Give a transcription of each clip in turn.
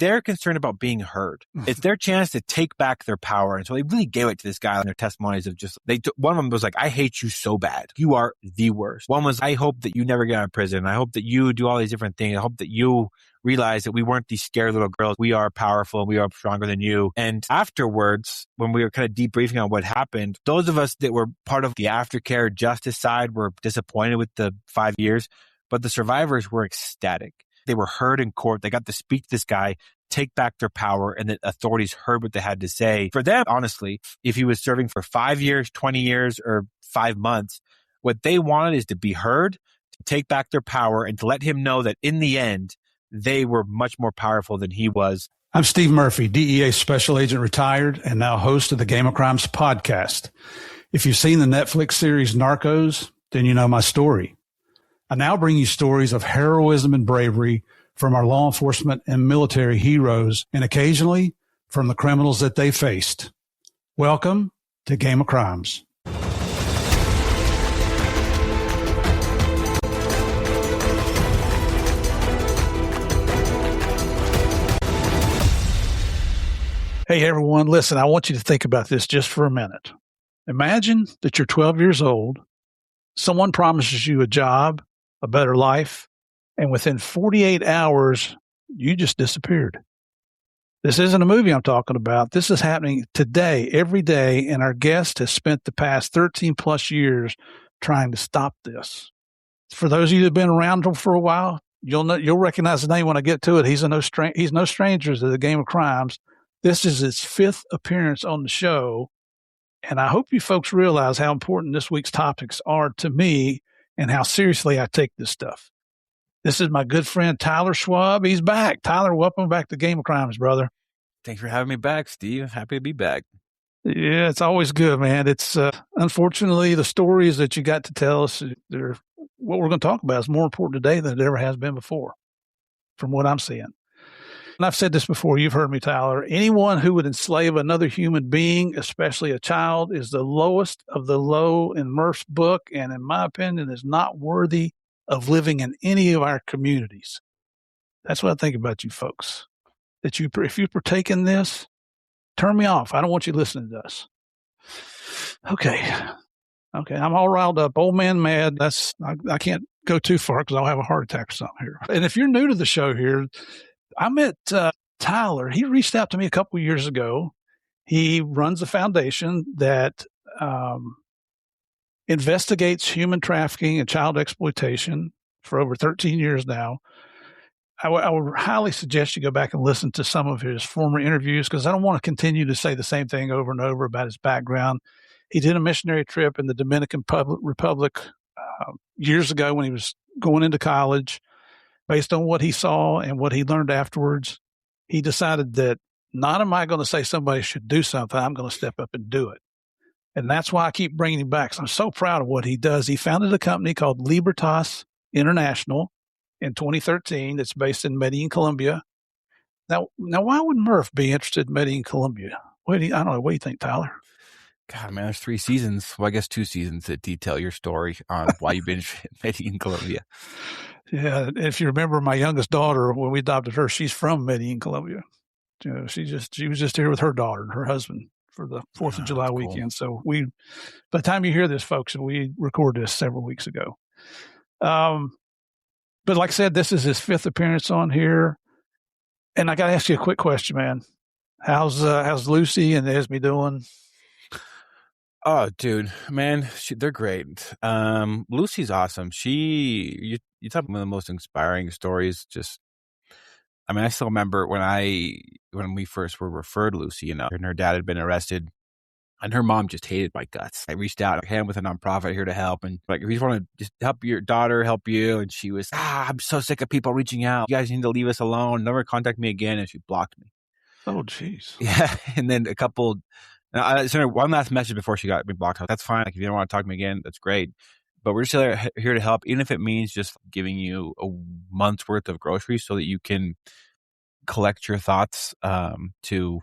they're concerned about being heard. It's their chance to take back their power. And so they really gave it to this guy in their testimonies of just, one of them was like, I hate you so bad. You are the worst. One was, I hope that you never get out of prison. I hope that you do all these different things. I hope that you realize that we weren't these scared little girls. We are powerful. We are stronger than you. And afterwards, when we were kind of debriefing on what happened, those of us that were part of the aftercare justice side were disappointed with the 5 years, but the survivors were ecstatic. They were heard in court. They got to speak to this guy, take back their power, and the authorities heard what they had to say. For them, honestly, if he was serving for 5 years, 20 years, or 5 months, what they wanted is to be heard, to take back their power, and to let him know that in the end, they were much more powerful than he was. I'm Steve Murphy, DEA Special Agent retired and now host of the Game of Crimes podcast. If you've seen the Netflix series Narcos, then you know my story. I now bring you stories of heroism and bravery from our law enforcement and military heroes, and occasionally from the criminals that they faced. Welcome to Game of Crimes. Hey, everyone, listen, I want you to think about this just for a minute. Imagine that you're 12 years old, someone promises you a job, a better life, and within 48 hours, you just disappeared. This isn't a movie I'm talking about. This is happening today, every day, and our guest has spent the past 13 plus years trying to stop this. For those of you that have been around for a while, you'll recognize the name when I get to it. He's no stranger to the Game of Crimes. This is his 5th appearance on the show, and I hope you folks realize how important this week's topics are to me and how seriously I take this stuff. This is my good friend, Tyler Schwab. He's back. Tyler, welcome back to Game of Crimes, brother. Thanks for having me back, Steve. Happy to be back. Yeah, it's always good, man. It's unfortunately the stories that you got to tell us, what we're going to talk about is more important today than it ever has been before, from what I'm seeing. And I've said this before, you've heard me, Tyler. Anyone who would enslave another human being, especially a child, is the lowest of the low in Murph's book, and in my opinion, is not worthy of living in any of our communities. That's what I think about you folks. That if you partake in this, turn me off. I don't want you listening to us. Okay, I'm all riled up. Old man mad. I can't go too far because I'll have a heart attack or something here. And if you're new to the show here, I met Tyler. He reached out to me a couple of years ago. He runs a foundation that investigates human trafficking and child exploitation for over 13 years now. I would highly suggest you go back and listen to some of his former interviews because I don't want to continue to say the same thing over and over about his background. He did a missionary trip in the Dominican Republic years ago when he was going into college. Based on what he saw and what he learned afterwards, he decided that not am I going to say somebody should do something, I'm going to step up and do it. And that's why I keep bringing him back. So I'm so proud of what he does. He founded a company called Libertas International in 2013 that's based in Medellin, Colombia. Now, why would Murph be interested in Medellin, Colombia? I don't know. What do you think, Tyler? God, man, there's 3 seasons. Well, I guess 2 seasons that detail your story on why you've been in Colombia. Yeah, if you remember my youngest daughter, when we adopted her, she's from Medellin, Colombia. You know, she was just here with her daughter and her husband for the 4th of July weekend. Cool. So by the time you hear this, folks, we recorded this several weeks ago. But like I said, this is his 5th appearance on here. And I got to ask you a quick question, man. How's Lucy and Esme doing? Oh, dude, man, they're great. Lucy's awesome. You talk about one of the most inspiring stories. I still remember when we first were referred Lucy, and her dad had been arrested, and her mom just hated my guts. I reached out, hey, I'm with a nonprofit here to help, and like, if you want to just help your daughter, help you, and she was, I'm so sick of people reaching out. You guys need to leave us alone. Never contact me again, and she blocked me. Oh, jeez. Yeah, and then I sent her one last message before she got me blocked. That's fine. Like, if you don't want to talk to me again, that's great. But we're just here to help, even if it means just giving you a month's worth of groceries so that you can collect your thoughts to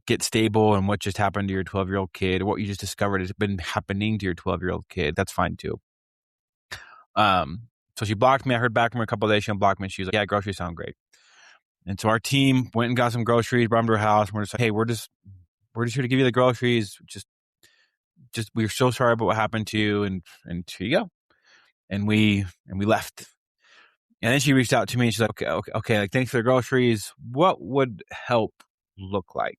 get stable and what just happened to your 12-year-old kid, what you just discovered has been happening to your 12-year-old kid. That's fine too. So she blocked me. I heard back from her a couple of days. She unblocked me. She was like, yeah, groceries sound great. And so our team went and got some groceries, brought them to her house. And we're just like, hey, we're just here to give you the groceries. Just we're so sorry about what happened to you, and here you go. And we left. And then she reached out to me and she's like, okay, like, thanks for the groceries. What would help look like?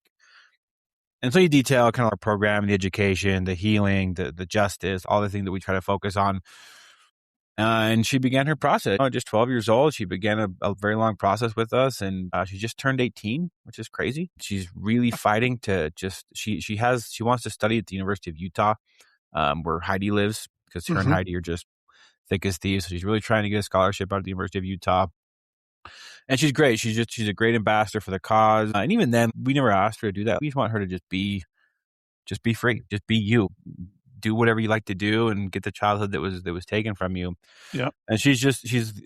And so you detail kind of our program, the education, the healing, the justice, all the things that we try to focus on. And she began her process. Just 12 years old, she began a very long process with us, and she just turned 18, which is crazy. She's really fighting to she wants to study at the University of Utah, where Heidi lives, because her and Heidi are just thick as thieves. So she's really trying to get a scholarship out of the University of Utah. And she's great. She's a great ambassador for the cause. And even then, we never asked her to do that. We just want her to just be free, just be you, do whatever you like to do, and get the childhood that was taken from you. Yeah. And she's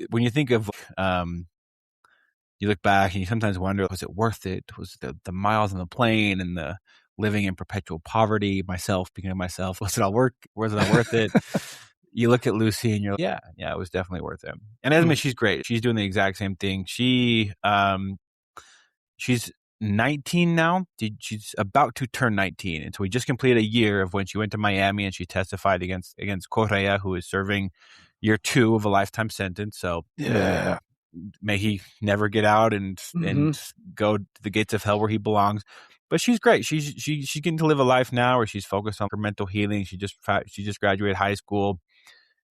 when you think of, you look back and you sometimes wonder, was it worth it? Was the miles on the plane and the living in perpetual poverty? Myself, speaking of myself, was it all worth it? You look at Lucy and you're like, yeah, it was definitely worth it. And Esme, she's great. She's doing the exact same thing. She's 19 now. She's about to turn 19. And so we just completed a year of when she went to Miami and she testified against Correa, who is serving year 2 of a lifetime sentence. So yeah, may he never get out and go to the gates of hell where he belongs. But she's great. She's getting to live a life now where she's focused on her mental healing. She just graduated high school.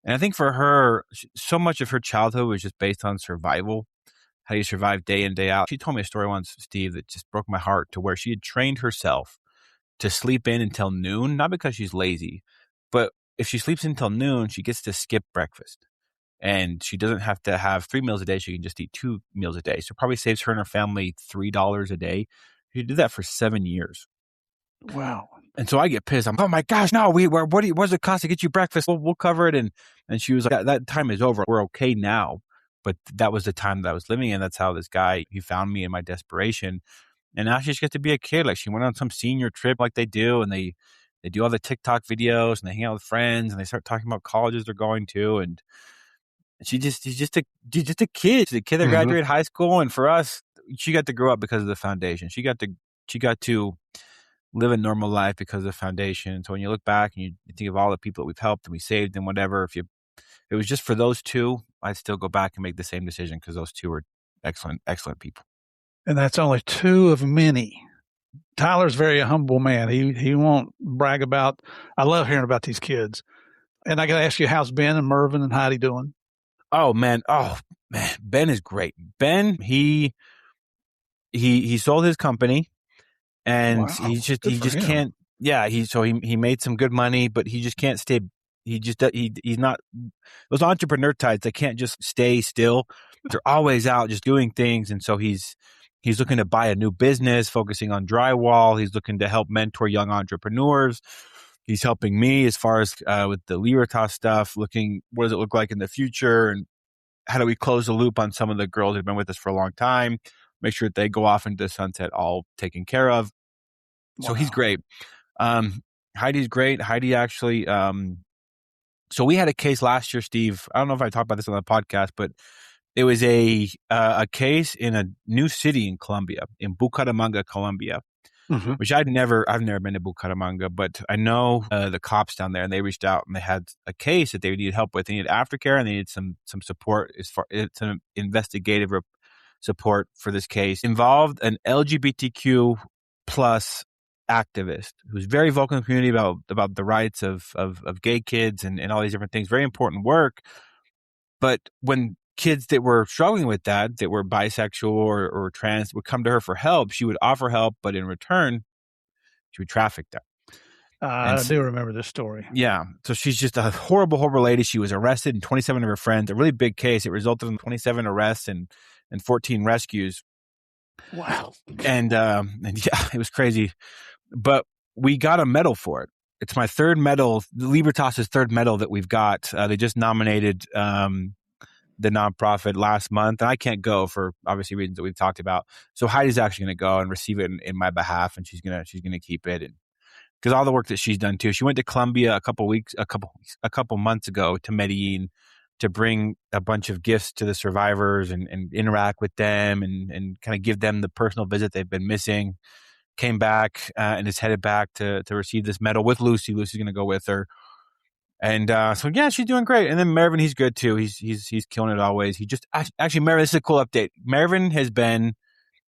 And I think for her, so much of her childhood was just based on survival. How do you survive day in, day out? She told me a story once, Steve, that just broke my heart, to where she had trained herself to sleep in until noon, not because she's lazy, but if she sleeps until noon, she gets to skip breakfast. And she doesn't have to have 3 meals a day. She can just eat 2 meals a day. So it probably saves her and her family $3 a day. She did that for 7 years. Wow. And so I get pissed. I'm, oh my gosh, no, what does it cost to get you breakfast? We'll cover it. And she was like, that time is over. We're okay now. But that was the time that I was living in. That's how this guy, he found me in my desperation. And now she just gets to be a kid. Like, she went on some senior trip like they do. And they do all the TikTok videos, and they hang out with friends, and they start talking about colleges they're going to. And she's just a kid. She's a kid that graduated high school. And for us, she got to grow up because of the foundation. She got to live a normal life because of the foundation. So when you look back and you think of all the people that we've helped and we saved and whatever, if it was just for those two, I'd still go back and make the same decision, because those two are excellent people. And that's only 2 of many. Tyler's very humble man. He won't brag about. I love hearing about these kids. And I got to ask you, how's Ben and Mervin and Heidi doing? Oh man, Ben is great. Ben, he sold his company. And wow, he just can't. Yeah, he made some good money, but he just can't stay. He's not those entrepreneur types. They can't just stay still. They're always out just doing things. And so he's looking to buy a new business, focusing on drywall. He's looking to help mentor young entrepreneurs. He's helping me as far as with the Libertas stuff, looking what does it look like in the future, and how do we close the loop on some of the girls who've been with us for a long time. Make sure that they go off into the sunset all taken care of. So he's great. Heidi's great. Heidi actually, so we had a case last year, Steve. I don't know if I talked about this on the podcast, but it was a case in a new city in Colombia, in Bucaramanga, Colombia, which I've never been to Bucaramanga, but I know the cops down there, and they reached out and they had a case that they needed help with. They needed aftercare, and they needed some support as far some investigative support for this case. Involved an LGBTQ plus activist who's very vocal in the community about the rights of gay kids and all these different things. Very important work. But when kids that were struggling with that were bisexual or trans would come to her for help, she would offer help, but in return, she would traffic them. I do remember this story. Yeah. So she's just a horrible, horrible lady. She was arrested, and 27 of her friends. A really big case. It resulted in 27 arrests and 14 rescues. Wow. And yeah, it was crazy. But we got a medal for it. It's my 3rd medal, Libertas' 3rd medal that we've got. They just nominated the nonprofit last month, and I can't go for obviously reasons that we've talked about. So Heidi's actually going to go and receive it in my behalf, and she's gonna keep it, and because all the work that she's done too. She went to Colombia a couple months ago to Medellin to bring a bunch of gifts to the survivors and interact with them and kind of give them the personal visit they've been missing. Came back and is headed back to receive this medal with Lucy. Lucy's going to go with her. And so, yeah, she's doing great. And then Mervyn, he's good too. He's killing it always. He just actually, Mervyn, this is a cool update. Mervyn he's been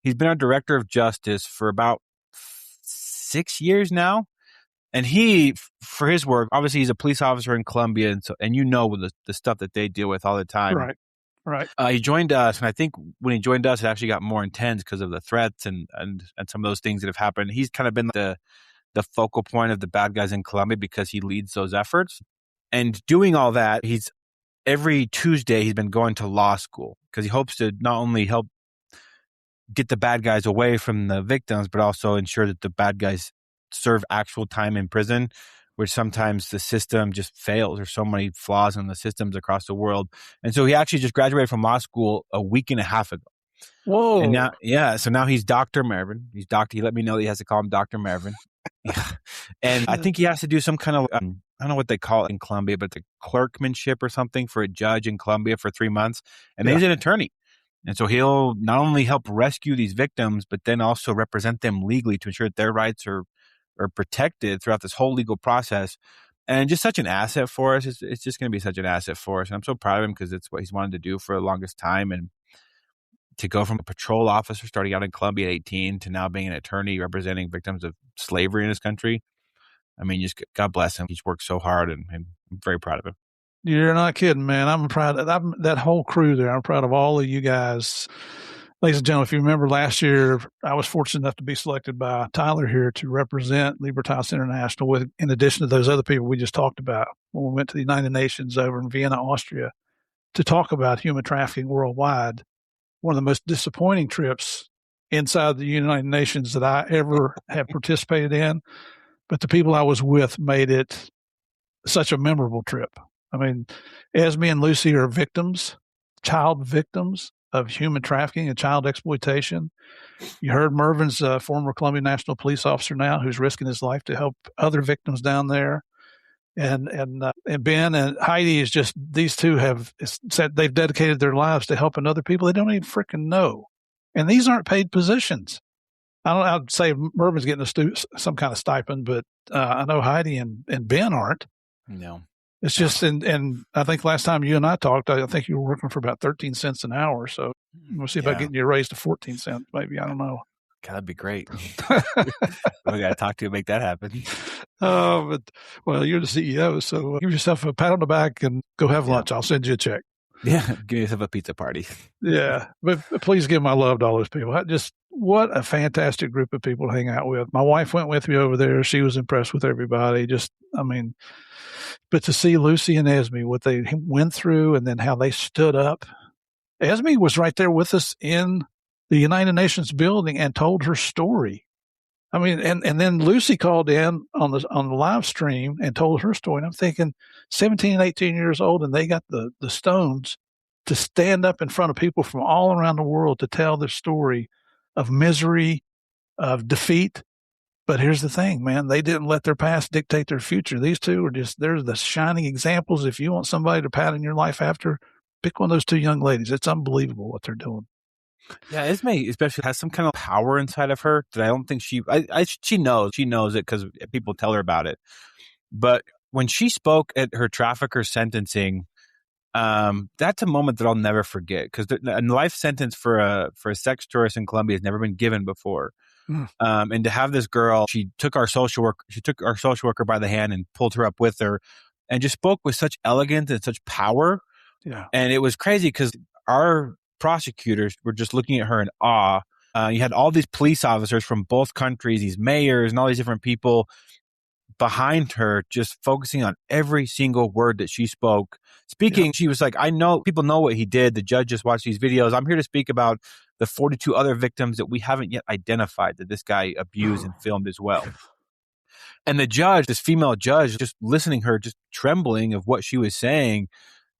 our director of justice for about 6 years now. And he, for his work, obviously he's a police officer in Colombia. And so, and the stuff that they deal with all the time. Right. He joined us. And I think when he joined us, it actually got more intense because of the threats and some of those things that have happened. He's kind of been the focal point of the bad guys in Colombia because he leads those efforts. And doing all that, every Tuesday he's been going to law school because he hopes to not only help get the bad guys away from the victims, but also ensure that the bad guys serve actual time in prison, which sometimes the system just fails. There's so many flaws in the systems across the world. And so he actually just graduated from law school a week and a half ago. Whoa. And so now he's Dr. Mervyn. He let me know that he has to call him Dr. Mervyn. And I think he has to do some kind of, I don't know what they call it in Colombia, but the clerkmanship or something for a judge in Colombia for 3 months. And then he's an attorney. And so he'll not only help rescue these victims, but then also represent them legally to ensure that their rights are protected throughout this whole legal process. And just such an asset for us. It's just going to be such an asset for us. And I'm so proud of him because it's what he's wanted to do for the longest time. And to go from a patrol officer starting out in Colombia at 18 to now being an attorney representing victims of slavery in his country. I mean, just God bless him. He's worked so hard and I'm very proud of him. You're not kidding, man. I'm proud of that whole crew there. I'm proud of all of you guys. Ladies and gentlemen, if you remember last year, I was fortunate enough to be selected by Tyler here to represent Libertas International in addition to those other people we just talked about when we went to the United Nations over in Vienna, Austria, to talk about human trafficking worldwide. One of the most disappointing trips inside the United Nations that I ever have participated in. But the people I was with made it such a memorable trip. I mean, Esme and Lucy are child victims of human trafficking and child exploitation. You heard Mervyn's former Colombian National Police officer now who's risking his life to help other victims down there. And Ben and Heidi is just, these two have said they've dedicated their lives to helping other people they don't even freaking know. And these aren't paid positions. I'd say Mervyn's getting some kind of stipend, but I know Heidi and Ben aren't. No. It's just, and I think last time you and I talked, I think you were working for about 13 cents an hour. So we'll see about getting you raised to 14 cents, maybe. I don't know. God, that'd be great. We got to talk to you, make that happen. But you're the CEO, so give yourself a pat on the back and go have lunch. I'll send you a check. Yeah, give yourself a pizza party. Yeah, but please give my love to all those people. What a fantastic group of people to hang out with. My wife went with me over there. She was impressed with everybody. But to see Lucy and Esme, what they went through and then how they stood up. Esme was right there with us in the United Nations building and told her story. I mean, and then Lucy called in on the live stream and told her story. And I'm thinking 17, 18 years old, and they got the stones to stand up in front of people from all around the world to tell their story of misery, of defeat. But here's the thing, man, they didn't let their past dictate their future. These two are they're the shining examples. If you want somebody to pat in your life after, pick one of those two young ladies. It's unbelievable what they're doing. Yeah, Esme especially has some kind of power inside of her that I don't think she knows. She knows it because people tell her about it. But when she spoke at her trafficker sentencing, that's a moment that I'll never forget because a life sentence for a sex tourist in Colombia has never been given before. And to have this girl, she took our social worker by the hand and pulled her up with her and just spoke with such elegance and such power. Yeah. And it was crazy because our prosecutors were just looking at her in awe. You had all these police officers from both countries, these mayors and all these different people behind her, just focusing on every single word that she spoke. Speaking, She was like, I know people know what he did. The judge just watched these videos. I'm here to speak about the 42 other victims that we haven't yet identified that this guy abused and filmed as well. And the judge, this female judge, just listening her, just trembling of what she was saying.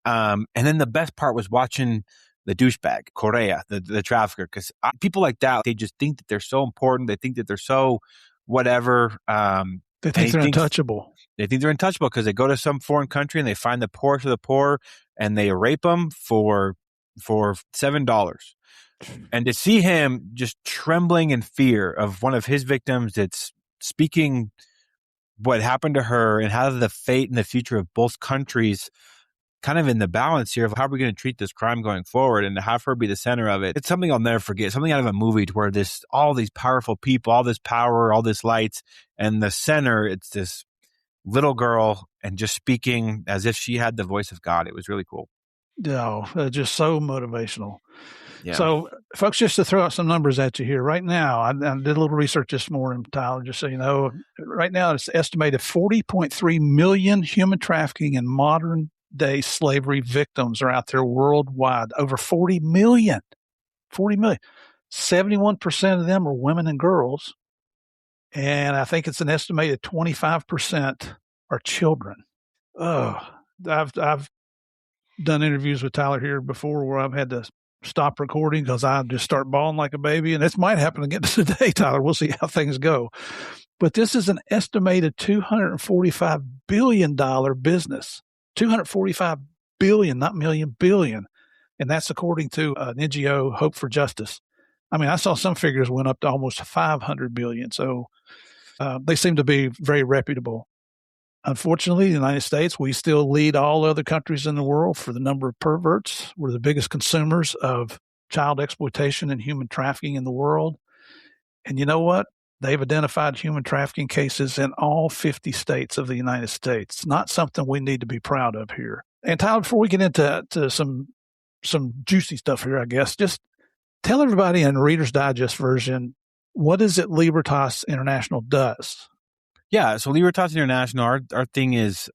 And then the best part was watching the douchebag, Correa, the trafficker, because people like that, they just think that they're so important. They think that they're so whatever. They think they're untouchable. They think they're untouchable because they go to some foreign country and they find the poorest of the poor and they rape them for $7. And to see him just trembling in fear of one of his victims that's speaking what happened to her and how the fate and the future of both countries kind of in the balance here of how are we going to treat this crime going forward, and to have her be the center of it. It's something I'll never forget. Something out of a movie to where all these powerful people, all this power, all this lights, and the center, it's this little girl and just speaking as if she had the voice of God. It was really cool. No, just so motivational. Yeah. So, folks, just to throw out some numbers at you here, right now, I did a little research this morning, Tyler, just so you know. Right now, it's estimated 40.3 million human trafficking and modern day slavery victims are out there worldwide. Over 40 million. 40 million. 71% of them are women and girls. And I think it's an estimated 25% are children. Oh, I've done interviews with Tyler here before where I've had to stop recording because I just start bawling like a baby. And this might happen again today, Tyler. We'll see how things go. But this is an estimated $245 billion business. $245 billion, not million, billion. And that's according to an NGO, Hope for Justice. I mean, I saw some figures went up to almost 500 billion. So they seem to be very reputable. Unfortunately, the United States, we still lead all other countries in the world for the number of perverts. We're the biggest consumers of child exploitation and human trafficking in the world. And you know what? They've identified human trafficking cases in all 50 states of the United States. Not something we need to be proud of here. And Tyler, before we get into some juicy stuff here, I guess, just tell everybody in Reader's Digest version, what is it Libertas International does? Yeah, so Libertas International, our thing is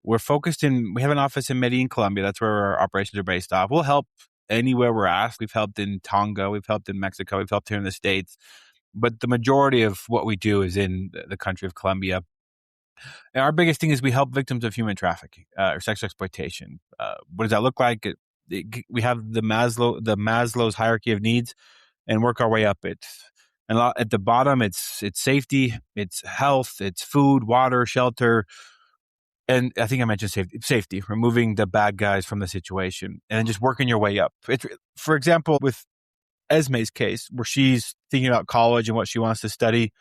we have an office in Medellin, Colombia. That's where our operations are based off. We'll help anywhere we're asked. We've helped in Tonga. We've helped in Mexico. We've helped here in the States. But the majority of what we do is in the country of Colombia. And our biggest thing is we help victims of human trafficking or sexual exploitation. What does that look like? We have the Maslow's hierarchy of needs and work our way up it. And at the bottom, it's safety, it's health, it's food, water, shelter. And I think I mentioned safety, removing the bad guys from the situation and then just working your way up. For example, with Esme's case, where she's thinking about college and what she wants to study,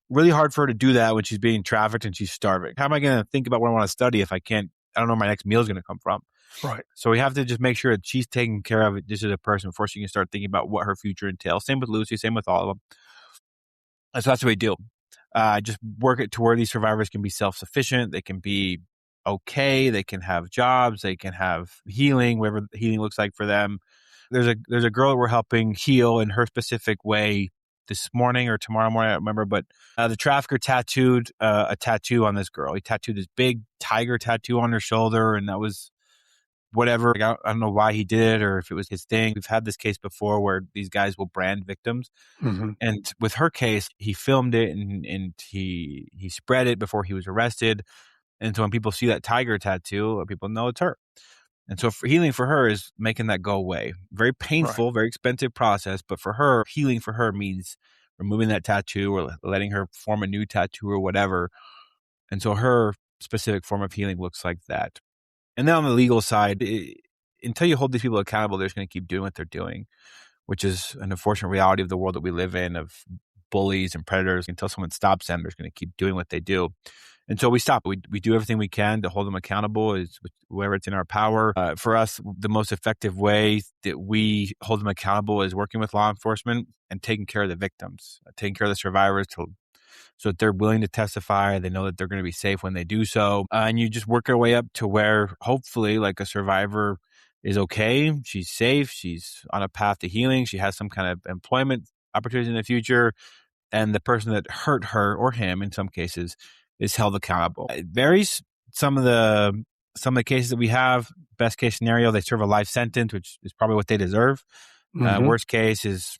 really hard for her to do that when she's being trafficked and she's starving. How am I going to think about what I want to study if I don't know where my next meal is going to come from? Right. So we have to just make sure that she's taking care of it just as a person before she can start thinking about what her future entails. Same with Lucy, same with all of them. And so that's what we do. Just work it to where these survivors can be self-sufficient. They can be okay. They can have jobs. They can have healing, whatever healing looks like for them. There's a girl that we're helping heal in her specific way this morning or tomorrow morning, I don't remember, but the trafficker tattooed a tattoo on this girl. He tattooed this big tiger tattoo on her shoulder, and that was whatever. I don't know why he did it or if it was his thing. We've had this case before where these guys will brand victims. Mm-hmm. And with her case, he filmed it and he spread it before he was arrested. And so when people see that tiger tattoo, people know it's her. And so healing for her is making that go away. Very painful, Very expensive process. But for her, healing for her means removing that tattoo or letting her form a new tattoo or whatever. And so her specific form of healing looks like that. And then on the legal side, until you hold these people accountable, they're just going to keep doing what they're doing, which is an unfortunate reality of the world that we live in, of bullies and predators. Until someone stops them, they're just going to keep doing what they do. And so we stop. We do everything we can to hold them accountable, is wherever it's in our power. For us, the most effective way that we hold them accountable is working with law enforcement and taking care of the victims, taking care of the survivors so that they're willing to testify. They know that they're going to be safe when they do so. And you just work your way up to where hopefully like a survivor is okay. She's safe. She's on a path to healing. She has some kind of employment opportunities in the future. And the person that hurt her or him in some cases is held accountable. It varies. Some of the cases that we have, best case scenario, they serve a life sentence, which is probably what they deserve. Mm-hmm. Worst case is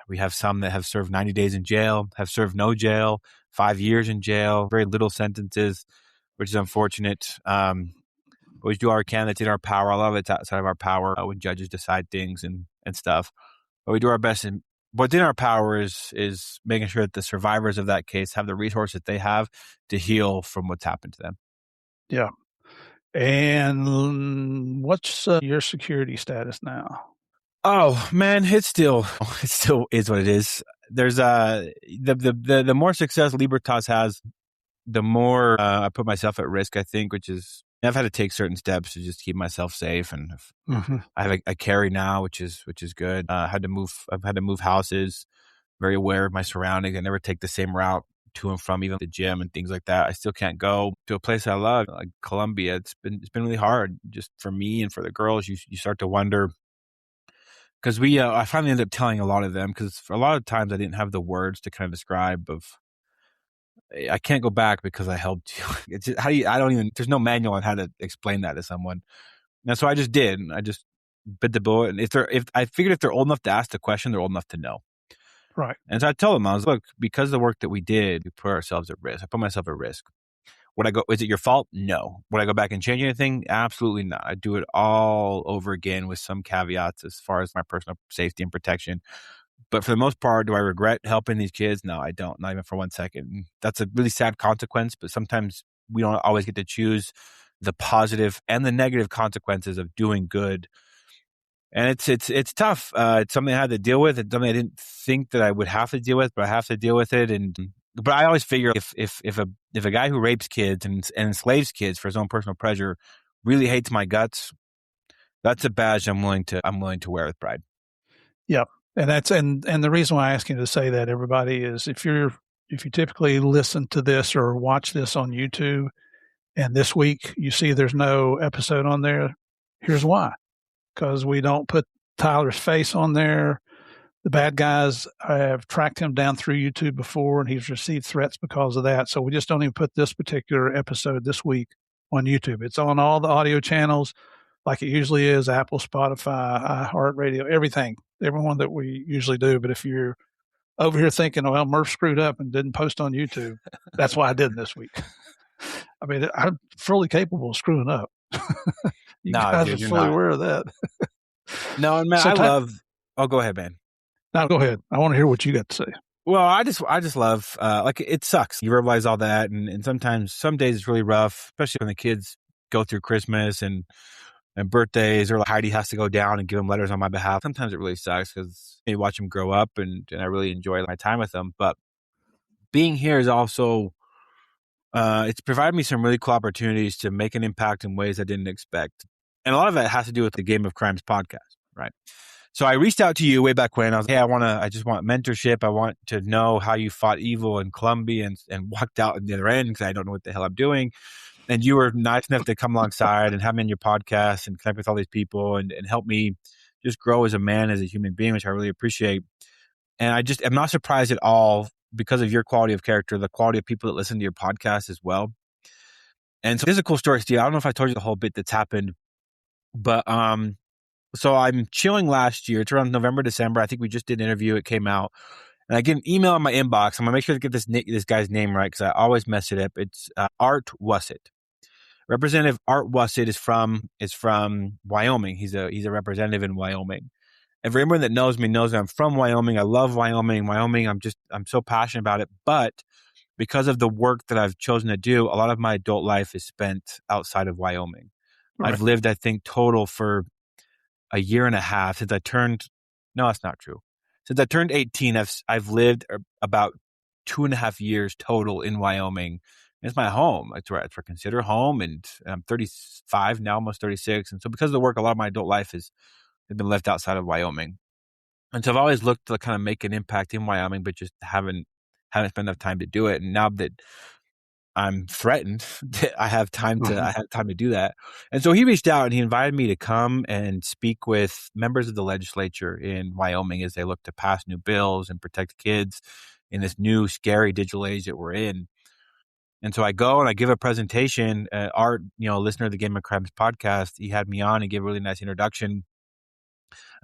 we have some that have served 90 days in jail, have served no jail, 5 years in jail, very little sentences, which is unfortunate. But we do our can. That's in our power. A lot of it's outside of our power when judges decide things and stuff. But we do our best within our power is making sure that the survivors of that case have the resources they have to heal from what's happened to them. Yeah. And what's your security status now? Oh man, it still is what it is. There's the more success Libertas has, the more I put myself at risk, I think, which is I've had to take certain steps to just keep myself safe. And I have a carry now, which is good. I've had to move houses, very aware of my surroundings. I never take the same route to and from even the gym and things like that. I still can't go to a place I love, like Colombia. It's been really hard just for me and for the girls. You start to wonder, because I finally ended up telling a lot of them, because for a lot of times I didn't have the words to kind of describe of, I can't go back because I helped you. It's just, there's no manual on how to explain that to someone. And so I just did. I just bit the bullet. And if I figured if they're old enough to ask the question, they're old enough to know. Right. And so I told them, I was, look, because of the work that we did, we put ourselves at risk. I put myself at risk. Is it your fault? No. Would I go back and change anything? Absolutely not. I do it all over again with some caveats as far as my personal safety and protection. But for the most part, do I regret helping these kids? No, I don't. Not even for 1 second. That's a really sad consequence, but sometimes we don't always get to choose the positive and the negative consequences of doing good. And it's tough. It's something I had to deal with. It's something I didn't think that I would have to deal with, but I have to deal with it. But I always figure if a guy who rapes kids and enslaves kids for his own personal pleasure really hates my guts, that's a badge I'm willing to wear with pride. Yep. And that's and the reason why I ask you to say that, everybody, is if you typically listen to this or watch this on YouTube and this week you see there's no episode on there, here's why. Because we don't put Tyler's face on there. The bad guys have tracked him down through YouTube before, and he's received threats because of that. So we just don't even put this particular episode this week on YouTube. It's on all the audio channels like it usually is, Apple, Spotify, iHeartRadio, everyone that we usually do. But if you're over here thinking, well, Murph screwed up and didn't post on YouTube, that's why I didn't this week. I mean, I'm fully capable of screwing up. You guys are fully aware of that. No, man, oh, go ahead, man. No, go ahead. I want to hear what you got to say. Well, I just love, it sucks. You verbalize all that. And sometimes, some days it's really rough, especially when the kids go through Christmas and birthdays, or like Heidi has to go down and give them letters on my behalf. Sometimes it really sucks because you watch them grow up, and I really enjoy my time with them. But being here is also, it's provided me some really cool opportunities to make an impact in ways I didn't expect. And a lot of that has to do with the Game of Crimes podcast, right? So I reached out to you way back when. I was like, hey, I just want mentorship. I want to know how you fought evil in Colombia and walked out at the other end, because I don't know what the hell I'm doing. And you were nice enough to come alongside and have me in your podcast and connect with all these people and help me just grow as a man, as a human being, which I really appreciate. And I just am not surprised at all, because of your quality of character, the quality of people that listen to your podcast as well. And so there's a cool story, Steve. I don't know if I told you the whole bit that's happened, but so I'm chilling last year. It's around November, December. I think we just did an interview. It came out. And I get an email in my inbox. I'm going to make sure to get this guy's name right, because I always mess it up. It's Art Wussett. Representative Art Wussett is from Wyoming. He's a representative in Wyoming. And for everyone that knows me knows that I'm from Wyoming. I love Wyoming. I'm so passionate about it. But because of the work that I've chosen to do, a lot of my adult life is spent outside of Wyoming. Right. I've lived, I think, total for a year and a half since I turned. No, that's not true. Since I turned 18, I've lived about 2.5 years total in Wyoming. It's my home. It's where I consider home, and I'm 35 now, almost 36. And so because of the work, a lot of my adult life has been left outside of Wyoming. And so I've always looked to kind of make an impact in Wyoming, but just haven't spent enough time to do it. And now that I'm threatened, I have time to do that. And so he reached out and he invited me to come and speak with members of the legislature in Wyoming as they look to pass new bills and protect kids in this new scary digital age that we're in. And so I go and I give a presentation. Art, listener of the Game of Crimes podcast, he had me on and gave a really nice introduction.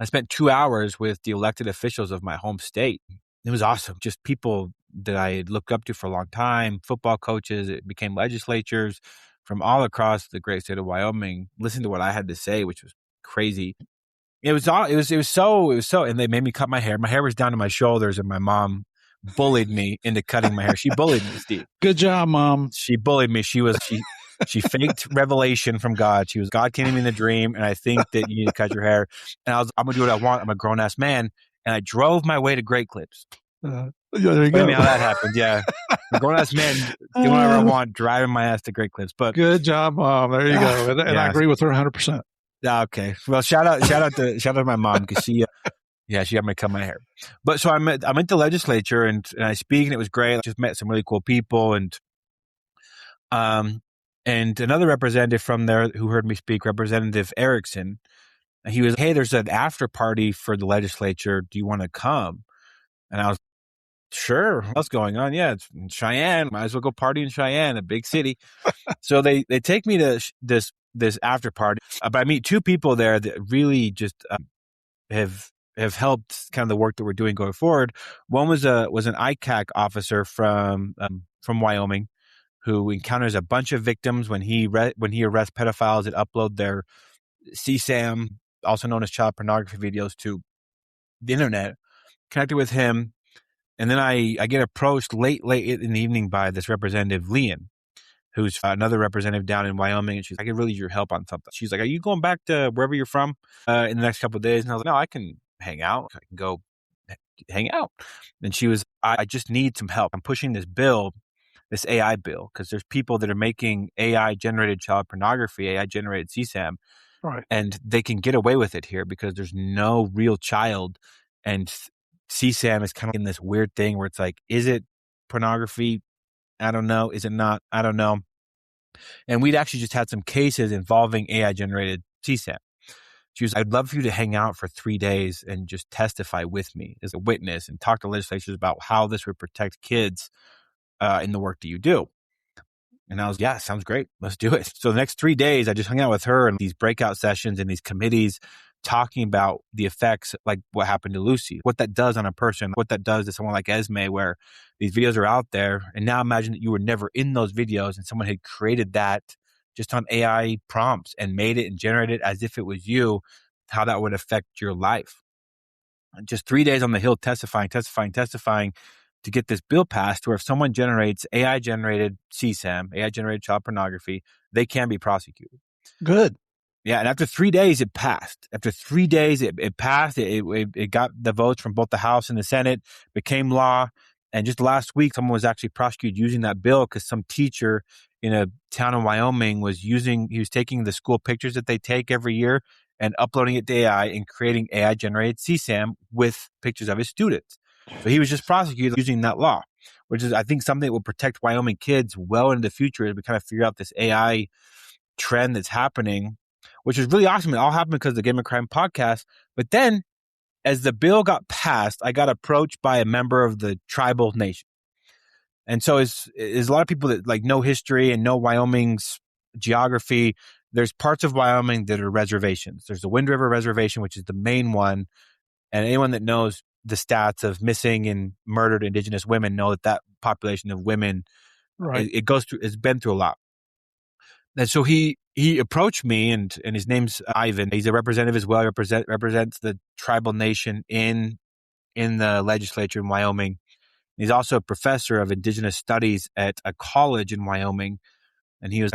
I spent 2 hours with the elected officials of my home state. It was awesome. Just people that I had looked up to for a long time, football coaches. It became legislatures from all across the great state of Wyoming. Listen to what I had to say, which was crazy. It was so, and they made me cut my hair. My hair was down to my shoulders, and my mom bullied me into cutting my hair. She bullied me, Steve. Good job, Mom. She bullied me. She faked revelation from God. God came to me in a dream, and I think that you need to cut your hair. And I'm going to do what I want. I'm a grown ass man. And I drove my way to Great Clips. Yeah, there you Tell go. me how that happened. Yeah. A grown ass man doing whatever I want, driving my ass to Great Clips. But good job, Mom. There you go. And I agree with her 100%. Okay. Well, shout out to my mom, because she got me to cut my hair. But so I'm at the legislature and I speak, and it was great. I just met some really cool people, and another representative from there who heard me speak, Representative Erickson. He was, hey, there's an after party for the legislature. Do you want to come? And I was, sure. What's going on? Yeah, it's in Cheyenne. Might as well go party in Cheyenne, a big city. So they take me to this after party. But I meet two people there that really just have helped kind of the work that we're doing going forward. One was an ICAC officer from Wyoming, who encounters a bunch of victims when he arrests pedophiles that upload their CSAM, also known as child pornography videos, to the internet. Connected with him, and then I get approached late in the evening by this Representative Leon, who's another representative down in Wyoming, and she's like, I could really use your help on something. She's like, are you going back to wherever you're from in the next couple of days? And I was like, no, I can hang out. I can go hang out. And she was, I just need some help. I'm pushing this bill, this AI bill, because there's people that are making AI-generated child pornography, AI-generated CSAM, right, and they can get away with it here because there's no real child, and CSAM is kind of in this weird thing where it's like, is it pornography? I don't know. Is it not? I don't know. And we'd actually just had some cases involving AI-generated CSAM. She was, I'd love for you to hang out for 3 days and just testify with me as a witness and talk to legislators about how this would protect kids in the work that you do. And I was, yeah, sounds great. Let's do it. So the next 3 days, I just hung out with her in these breakout sessions and these committees, talking about the effects, like what happened to Lucy, what that does on a person, what that does to someone like Esme, where these videos are out there. And now imagine that you were never in those videos and someone had created that just on AI prompts and made it and generated it as if it was you, how that would affect your life. Just 3 days on the Hill testifying to get this bill passed, where if someone generates AI-generated CSAM, AI-generated child pornography, they can be prosecuted. Good. Yeah, and after 3 days, it passed. After 3 days, it passed. It got the votes from both the House and the Senate, became law. And just last week, someone was actually prosecuted using that bill because some teacher in a town in Wyoming he was taking the school pictures that they take every year and uploading it to AI and creating AI-generated CSAM with pictures of his students. So he was just prosecuted using that law, which is, I think, something that will protect Wyoming kids well into the future as we kind of figure out this AI trend that's happening, which is really awesome. It all happened because of the Game of Crime podcast. But then as the bill got passed, I got approached by a member of the tribal nation. And so is a lot of people that like know history and know Wyoming's geography. There's parts of Wyoming that are reservations. There's the Wind River Reservation, which is the main one. And anyone that knows the stats of missing and murdered Indigenous women know that population of women, right, it's been through a lot. And so he approached me, and his name's Ivan. He's a representative as well. Represents the tribal nation in the legislature in Wyoming. He's also a professor of Indigenous studies at a college in Wyoming. And he was,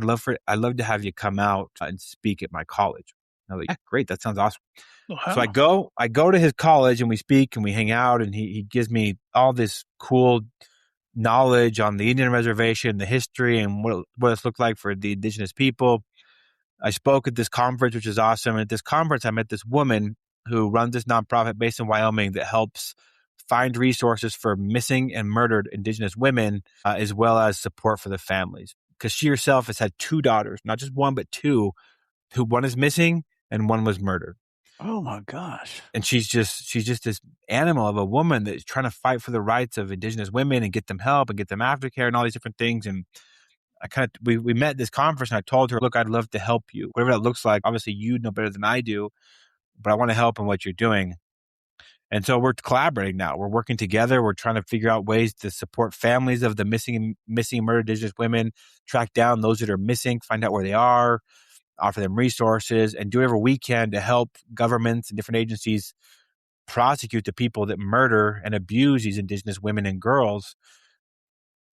I'd love to have you come out and speak at my college. I was like, yeah, great. That sounds awesome. Wow. So I go to his college and we speak and we hang out, and he gives me all this cool knowledge on the Indian reservation, the history, and what it's looked like for the Indigenous people. I spoke at this conference, which is awesome. And at this conference, I met this woman who runs this nonprofit based in Wyoming that helps find resources for missing and murdered Indigenous women, as well as support for the families. Because she herself has had 2 daughters, not just one, but 2, who one is missing and one was murdered. Oh my gosh. And she's just this animal of a woman that's trying to fight for the rights of Indigenous women and get them help and get them aftercare and all these different things. And we met at this conference, and I told her, look, I'd love to help you, whatever that looks like. Obviously, you know better than I do, but I want to help in what you're doing. And so we're collaborating now. We're working together. We're trying to figure out ways to support families of the missing and murdered Indigenous women, track down those that are missing, find out where they are, offer them resources, and do whatever we can to help governments and different agencies prosecute the people that murder and abuse these Indigenous women and girls.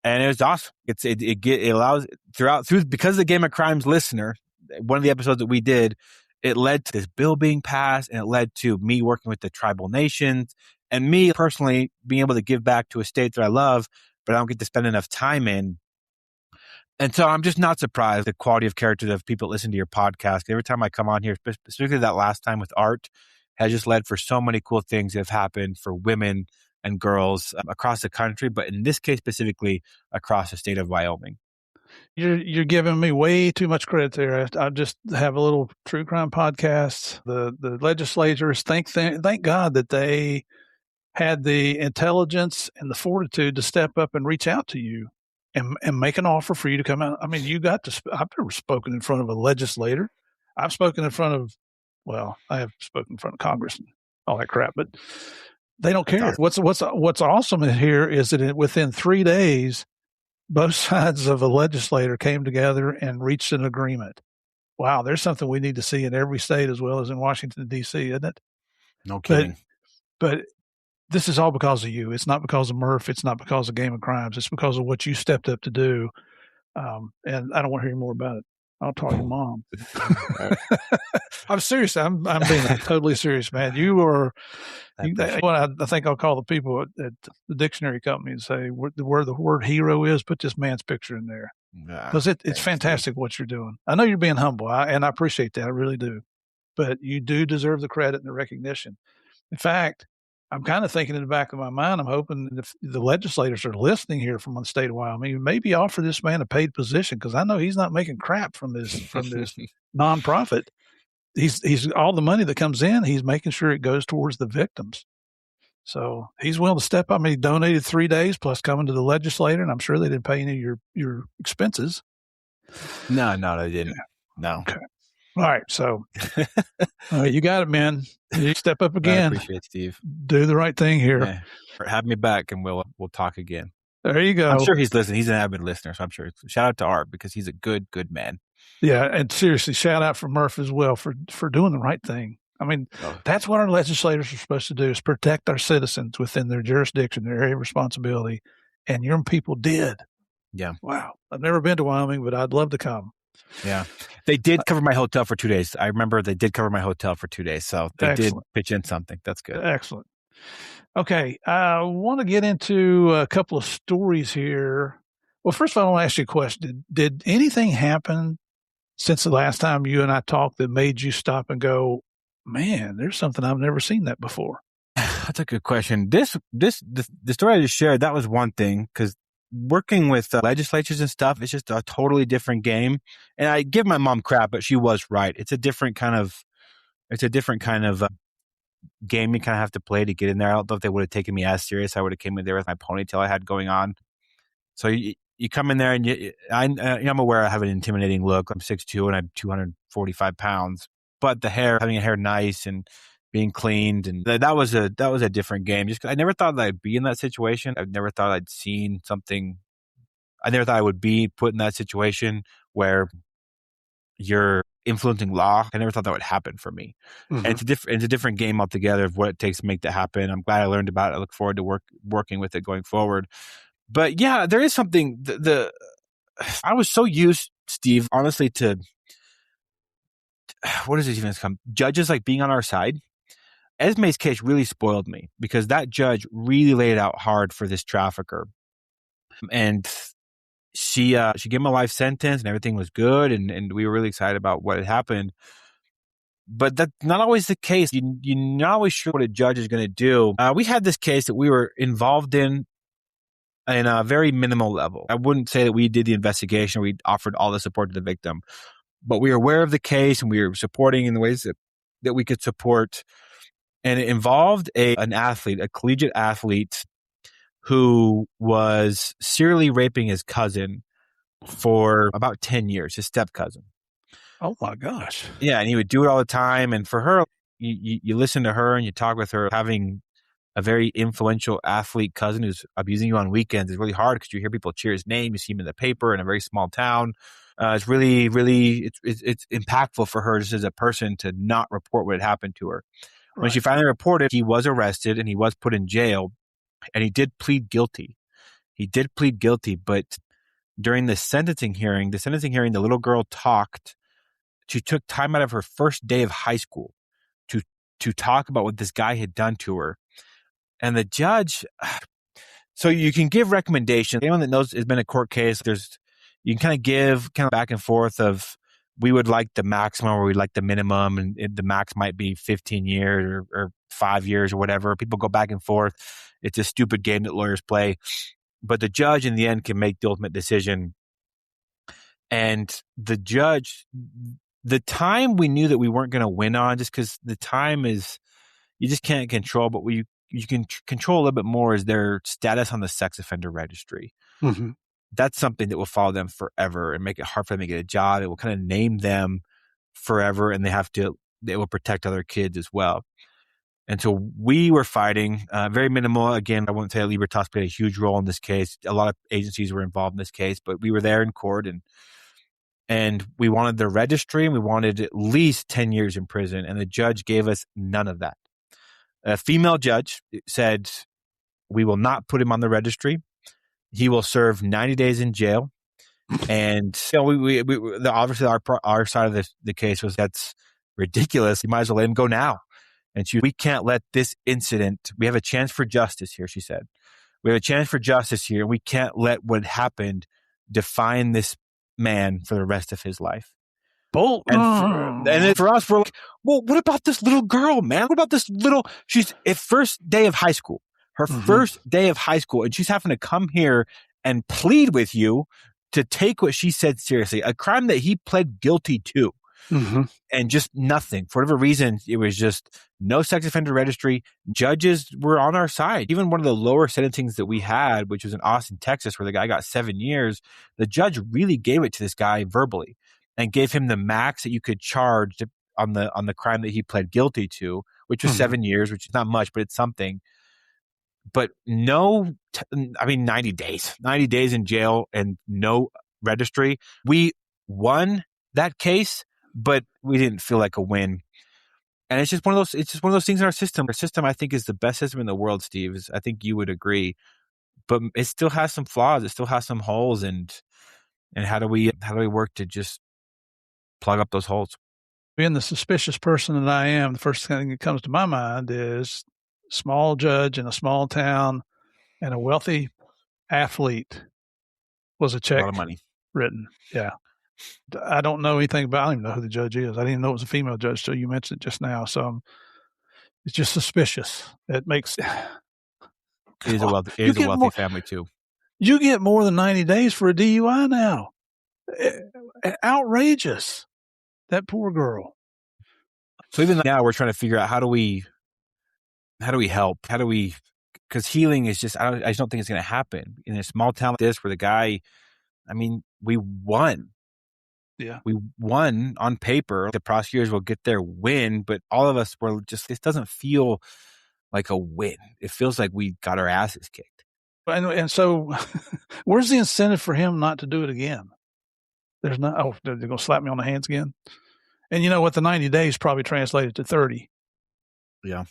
And it was awesome. It allows because of the Game of Crimes listener, one of the episodes that we did, it led to this bill being passed, and it led to me working with the tribal nations and me personally being able to give back to a state that I love, but I don't get to spend enough time in. And so I'm just not surprised the quality of character of people that listen to your podcast. Every time I come on here, specifically that last time with Art, has just led for so many cool things that have happened for women and girls across the country, but in this case specifically across the state of Wyoming. You're giving me way too much credit there. I just have a little true crime podcast. The legislators, thank God that they had the intelligence and the fortitude to step up and reach out to you and make an offer for you to come out. I mean, I've never spoken in front of a legislator. I've spoken in front of, I have spoken in front of Congress and all that crap, but they don't care. What's awesome here is that within 3 days, both sides of a legislator came together and reached an agreement. Wow, there's something we need to see in every state as well as in Washington, D.C., isn't it? No kidding. But this is all because of you. It's not because of Murph. It's not because of Game of Crimes. It's because of what you stepped up to do. And I don't want to hear more about it. I'll talk to your mom. I'm serious. I'm being totally serious, man. You are. I think I'll call the people at the dictionary company and say where the word hero is. Put this man's picture in there because it's fantastic what you're doing. I know you're being humble, and I appreciate that. I really do. But you do deserve the credit and the recognition. In fact, I'm kind of thinking in the back of my mind, I'm hoping if the legislators are listening here from the state of Wyoming, maybe offer this man a paid position because I know he's not making crap from this nonprofit. He's all the money that comes in, he's making sure it goes towards the victims. So he's willing to step up. I mean, he donated 3 days plus coming to the legislator, and I'm sure they didn't pay any of your expenses. No, they didn't. No. Okay. All right, so you got it, man. You step up again. I appreciate it, Steve. Do the right thing here. Yeah. Have me back, and we'll talk again. There you go. I'm sure he's listening. He's an avid listener, so I'm sure. Shout out to Art because he's a good man. Yeah, and seriously, shout out for Murph as well for doing the right thing. I mean, that's what our legislators are supposed to do is protect our citizens within their jurisdiction, their area of responsibility, and your people did. Yeah. Wow. I've never been to Wyoming, but I'd love to come. Yeah. They did cover my hotel for 2 days. I remember they did cover my hotel for 2 days. So they did pitch in something. That's good. Excellent. Okay. I want to get into a couple of stories here. Well, first of all, I want to ask you a question. Did anything happen since the last time you and I talked that made you stop and go, man, there's something I've never seen that before? That's a good question. The story I just shared, that was one thing because working with legislatures and stuff, it's just a totally different game. And I give my mom crap, but she was right. It's a different kind of game you kind of have to play to get in there. I don't know if they would have taken me as serious. I would have came in there with my ponytail I had going on. So you come in there and I'm aware I have an intimidating look. I'm 6'2" and I'm 245 pounds, but having a hair nice and being cleaned, and that was a different game. Just I never thought that I'd be in that situation. I never thought I'd seen something. I never thought I would be put in that situation where you're influencing law. I never thought that would happen for me. Mm-hmm. And it's a different game altogether of what it takes to make that happen. I'm glad I learned about it. I look forward to working with it going forward. But yeah, there is something. I was so used, Steve, honestly, to what does this even come? Judges like being on our side. Esme's case really spoiled me because that judge really laid it out hard for this trafficker, and she gave him a life sentence and everything was good, and we were really excited about what had happened. But that's not always the case. You're not always sure what a judge is going to do. We had this case that we were involved in a very minimal level. I wouldn't say that we did the investigation. We offered all the support to the victim, but we were aware of the case and we were supporting in the ways that we could support. And it involved an athlete, a collegiate athlete, who was serially raping his cousin for about 10 years, his step cousin. Oh my gosh. Yeah, and he would do it all the time. And for her, you listen to her and you talk with her, having a very influential athlete cousin who's abusing you on weekends is really hard because you hear people cheer his name. You see him in the paper in a very small town. It's really, really, it's impactful for her just as a person to not report what had happened to her. When she finally reported, he was arrested and he was put in jail, and he did plead guilty. He did plead guilty, but during the sentencing hearing, the little girl talked. She took time out of her first day of high school to talk about what this guy had done to her. And the judge, so you can give recommendations. Anyone that knows, has been a court case, you can kind of give kind of back and forth of, we would like the maximum or we'd like the minimum, and the max might be 15 years or 5 years or whatever. People go back and forth. It's a stupid game that lawyers play. But the judge in the end can make the ultimate decision. And the judge, the time we knew that we weren't going to win on, just because the time is, you just can't control, but you can control a little bit more, is their status on the sex offender registry. Mm-hmm. That's something that will follow them forever and make it hard for them to get a job. It will kind of name them forever, and they will protect other kids as well. And so we were fighting, very minimal. Again, I wouldn't say Libertas played a huge role in this case. A lot of agencies were involved in this case, but we were there in court, and we wanted the registry, and we wanted at least 10 years in prison. And the judge gave us none of that. A female judge said, we will not put him on the registry. He will serve 90 days in jail. And we obviously our side of the case was, that's ridiculous. You might as well let him go now. And we can't let this incident, we have a chance for justice here, she said. We have a chance for justice here. We can't let what happened define this man for the rest of his life. And then for us, we're like, well, what about this little girl, man? What about this she's at first day of high school, first day of high school, and she's having to come here and plead with you to take what she said seriously, a crime that he pled guilty to. Mm-hmm. And just nothing. For whatever reason, it was just no sex offender registry. Judges were on our side. Even one of the lower sentencings that we had, which was in Austin, Texas, where the guy got 7 years, the judge really gave it to this guy verbally and gave him the max that you could charge on the crime that he pled guilty to, which was 7 years, which is not much, but it's something. But 90 days in jail and no registry. We won that case, but we didn't feel like a win. And it's just one of those things in our system. Our system, I think, is the best system in the world, Steve. I think you would agree. But it still has some flaws. It still has some holes. And how do we work to just plug up those holes? Being the suspicious person that I am, the first thing that comes to my mind is small judge in a small town and a wealthy athlete was a check, a lot of money written. Yeah. I don't know anything about, I don't even know who the judge is. I didn't even know it was a female judge till you mentioned it just now. So it's just suspicious. It makes. It is a wealthy family too. You get more than 90 days for a DUI now. Outrageous. That poor girl. So even now we're trying to figure out how do we help? Because healing is just, I just don't think it's going to happen in a small town like this where the guy, we won. Yeah. We won on paper. The prosecutors will get their win, but all of us were just, this doesn't feel like a win. It feels like we got our asses kicked. And so where's the incentive for him not to do it again? There's not, they're going to slap me on the hands again. And you know what? The 90 days probably translated to 30. Yeah.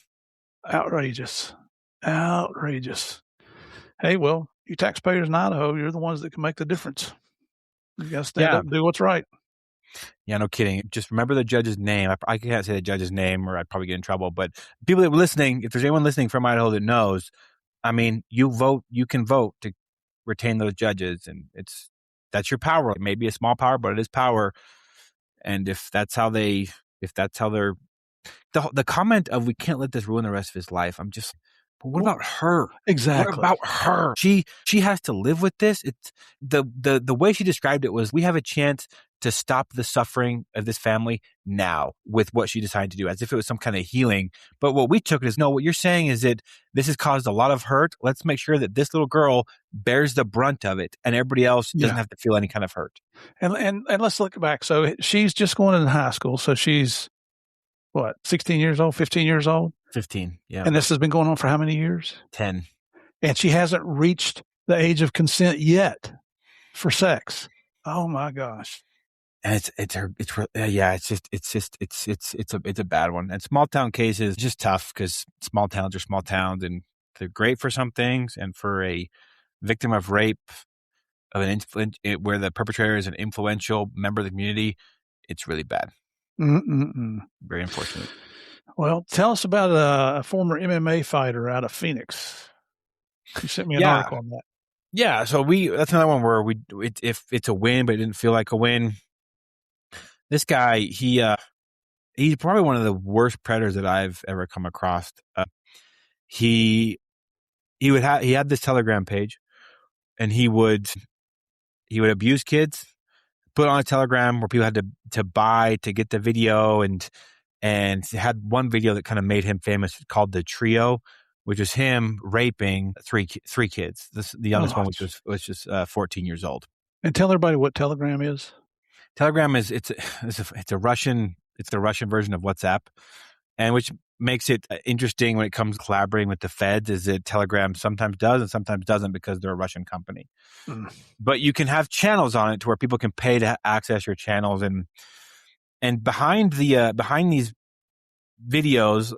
Outrageous. Hey, well, you taxpayers in Idaho, you're the ones that can make the difference. You got to stand up and do what's right. Yeah, no kidding. Just remember the judge's name. I can't say the judge's name or I'd probably get in trouble. But people that were listening, if there's anyone listening from Idaho that knows, you can vote to retain those judges. And that's your power. It may be a small power, but it is power. And if that's how they're, the comment of, we can't let this ruin the rest of his life. I'm just, but what about her? Exactly. What about her? She has to live with this. It's the way she described it was, we have a chance to stop the suffering of this family now with what she decided to do, as if it was some kind of healing. But what we took it as, no, what you're saying is that this has caused a lot of hurt. Let's make sure that this little girl bears the brunt of it and everybody else doesn't have to feel any kind of hurt. And let's look back. So she's just going into high school. So she's what, 16 years old, 15 years old? 15, yeah. And this has been going on for how many years? 10. And she hasn't reached the age of consent yet for sex. Oh my gosh. And it's a bad one. And small town cases just tough because small towns are small towns, and they're great for some things. And for a victim of rape of where the perpetrator is an influential member of the community, it's really bad. Very unfortunate. Well, tell us about a former MMA fighter out of Phoenix. You sent me an Yeah. article on that. Yeah. So that's another one where if it's a win, but it didn't feel like a win. This guy, he's probably one of the worst predators that I've ever come across. He had this Telegram page, and he would abuse kids, put on a Telegram where people had to buy to get the video, and had one video that kind of made him famous called The Trio, which was him raping three kids. The youngest one, which was just 14 years old. And tell everybody what Telegram is. Telegram is it's a Russian version of WhatsApp, and which makes it interesting when it comes to collaborating with the feds is that Telegram sometimes does and sometimes doesn't because they're a Russian company. But you can have channels on it to where people can pay to access your channels, and behind these videos,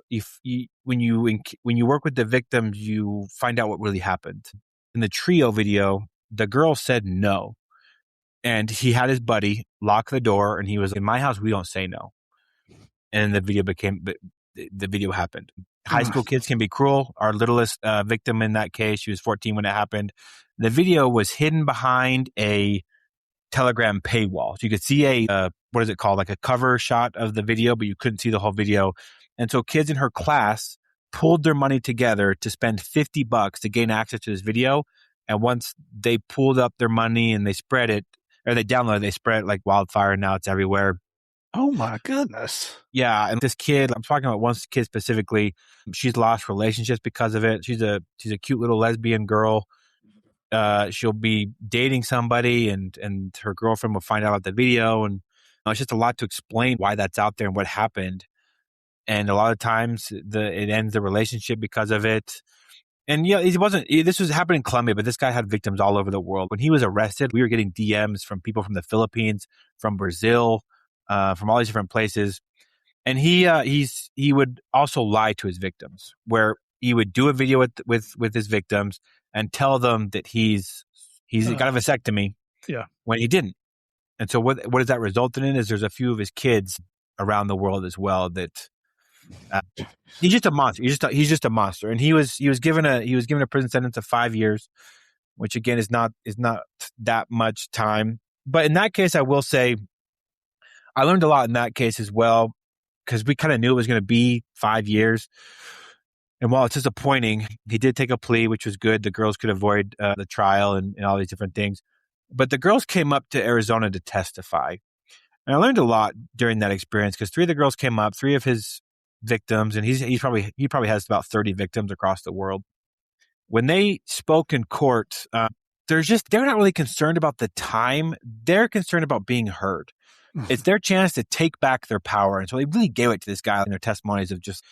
when you work with the victims, you find out what really happened. In the Trio video, the girl said no, and he had his buddy lock the door, and he was, in my house we don't say no. And the video happened. High school kids can be cruel. Our littlest victim in that case, she was 14 when it happened. The video was hidden behind a Telegram paywall. So you could see what is it called? Like a cover shot of the video, but you couldn't see the whole video. And so kids in her class pulled their money together to spend $50 to gain access to this video. And once they pulled up their money and they spread it, or they downloaded it, they spread it like wildfire. And now it's everywhere. Oh my goodness. Yeah. And this kid, I'm talking about one kid specifically, she's lost relationships because of it. She's a cute little lesbian girl. She'll be dating somebody, and her girlfriend will find out about the video. And it's just a lot to explain why that's out there and what happened. And a lot of times it ends the relationship because of it. And yeah, this was happening in Colombia, but this guy had victims all over the world. When he was arrested, we were getting DMs from people from the Philippines, from Brazil, from all these different places. And he would also lie to his victims, where he would do a video with his victims and tell them that he's got a vasectomy, when he didn't. And so what does that result in is there's a few of his kids around the world as well that he's just a monster. He's just a monster. And he was given a prison sentence of 5 years, which again is not that much time. But in that case, I will say I learned a lot in that case as well, because we kind of knew it was going to be 5 years. And while it's disappointing, he did take a plea, which was good. The girls could avoid the trial and all these different things. But the girls came up to Arizona to testify. And I learned a lot during that experience, because 3 of the girls came up, 3 of his victims, and he probably has about 30 victims across the world. When they spoke in court, they're not really concerned about the time. They're concerned about being heard. It's their chance to take back their power. And so they really gave it to this guy in their testimonies of just,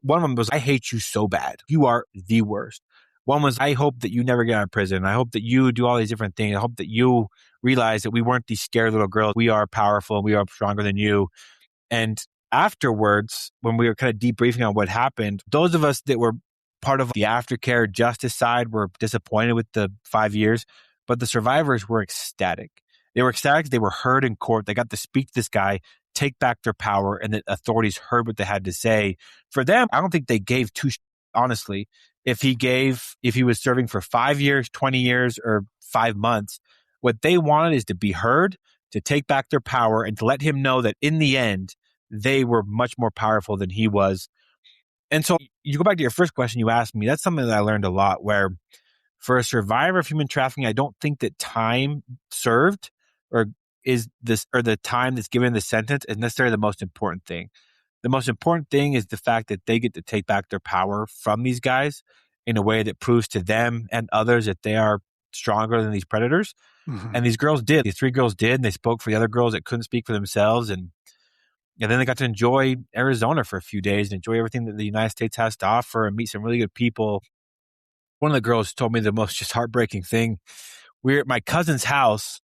one of them was, I hate you so bad. You are the worst. One was, I hope that you never get out of prison. I hope that you do all these different things. I hope that you realize that we weren't these scared little girls. We are powerful. We are stronger than you. And afterwards, when we were kind of debriefing on what happened, those of us that were part of the aftercare justice side were disappointed with the 5 years, but the survivors were ecstatic. They were ecstatic. They were heard in court. They got to speak to this guy, take back their power, and the authorities heard what they had to say. For them, I don't think they gave honestly, if he was serving for 5 years, 20 years, or 5 months, what they wanted is to be heard, to take back their power, and to let him know that in the end, they were much more powerful than he was. And so you go back to your first question you asked me, that's something that I learned a lot, where for a survivor of human trafficking, I don't think that time served or the time that's given in the sentence is necessarily the most important thing. The most important thing is the fact that they get to take back their power from these guys in a way that proves to them and others that they are stronger than these predators. And these girls did. These 3 girls did, and they spoke for the other girls that couldn't speak for themselves. And then they got to enjoy Arizona for a few days and enjoy everything that the United States has to offer and meet some really good people. One of the girls told me the most just heartbreaking thing. We were at my cousin's house,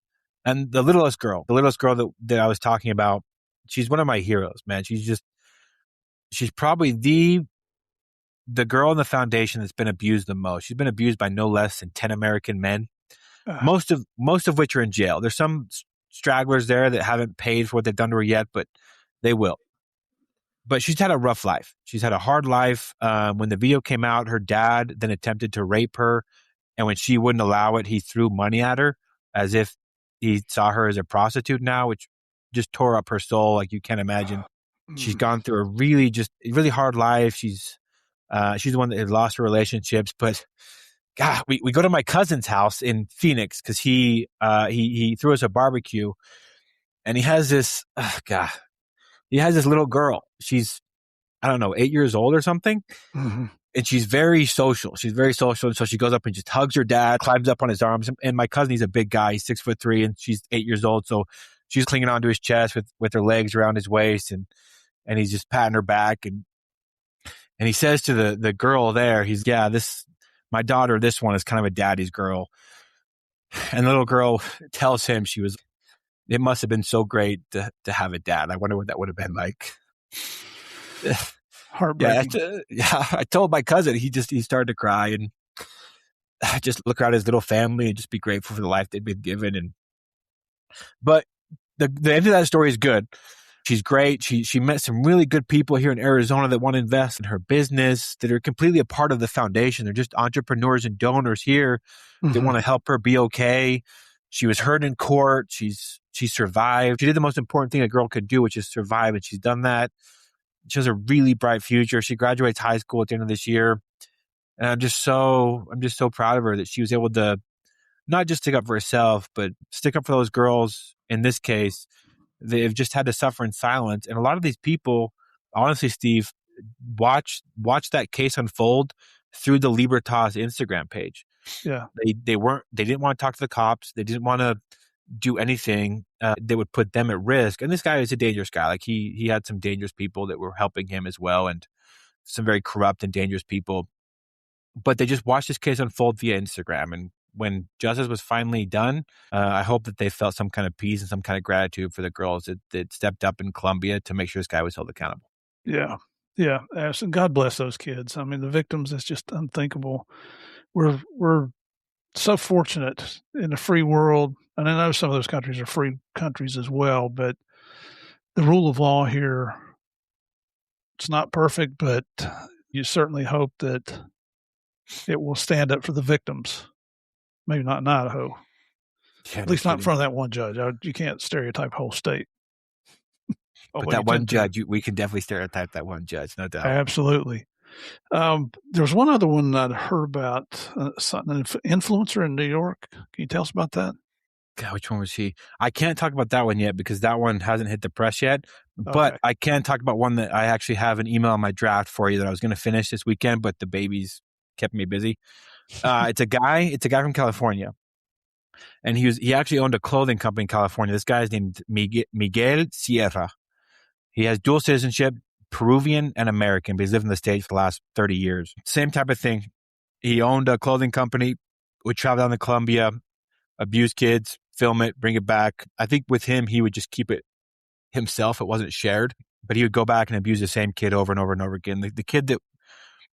And the littlest girl that I was talking about, she's one of my heroes, man. She's probably the girl in the foundation that's been abused the most. She's been abused by no less than 10 American men, most of which are in jail. There's some stragglers there that haven't paid for what they've done to her yet, but they will. But she's had a rough life. She's had a hard life. When the video came out, her dad then attempted to rape her. And when she wouldn't allow it, he threw money at her as if he saw her as a prostitute now, which just tore up her soul. Like you can't imagine. She's gone through a really hard life. She's the one that had lost her relationships. But God, we go to my cousin's house in Phoenix because he threw us a barbecue, and he has this he has this little girl. She's, I don't know, 8 years old or something. Mm-hmm. And she's very social. And so she goes up and just hugs her dad, climbs up on his arms. And my cousin, he's a big guy. He's 6'3", and she's 8 years old. So she's clinging onto his chest with her legs around his waist. And he's just patting her back. And he says to the girl there, my daughter, this one is kind of a daddy's girl. And the little girl tells him it must have been so great to have a dad. I wonder what that would have been like. Heartbreaking. Yeah, I told my cousin, he started to cry and just look around his little family and just be grateful for the life they'd been given. But the end of that story is good. She's great. She met some really good people here in Arizona that want to invest in her business, that are completely a part of the foundation. They're just entrepreneurs and donors here that want to help her be okay. She was heard in court. She survived. She did the most important thing a girl could do, which is survive, and she's done that. She has a really bright future. She graduates high school at the end of this year. And I'm just so proud of her that she was able to not just stick up for herself, but stick up for those girls. In this case, they've just had to suffer in silence. And a lot of these people, honestly, Steve, watch that case unfold through the Libertas Instagram page. Yeah. They didn't want to talk to the cops. They didn't want to do anything that would put them at risk. And this guy is a dangerous guy. Like he had some dangerous people that were helping him as well, and some very corrupt and dangerous people. But they just watched this case unfold via Instagram. And when justice was finally done, I hope that they felt some kind of peace and some kind of gratitude for the girls that stepped up in Colombia to make sure this guy was held accountable. Yeah. Yeah. So God bless those kids. I mean, the victims, it's just unthinkable. We're so fortunate in a free world. And I know some of those countries are free countries as well, but the rule of law here, it's not perfect, but you certainly hope that it will stand up for the victims. Maybe not in Idaho. Yeah, at least not in front of that one judge. You can't stereotype whole state. But that one judge, we can definitely stereotype that one judge, no doubt. Absolutely. There was one other one I'd heard about, an influencer in New York. Can you tell us about that? God, which one was he? I can't talk about that one yet because that one hasn't hit the press yet. But I can talk about one that I actually have an email on my draft for you that I was going to finish this weekend, but the babies kept me busy. It's a guy from California. And he actually owned a clothing company in California. This guy is named Miguel Sierra. He has dual citizenship, Peruvian and American, but he's lived in the States for the last 30 years. Same type of thing. He owned a clothing company, would travel down to Colombia, abuse kids, film it, bring it back. I think with him, he would just keep it himself. It wasn't shared, but he would go back and abuse the same kid over and over and over again.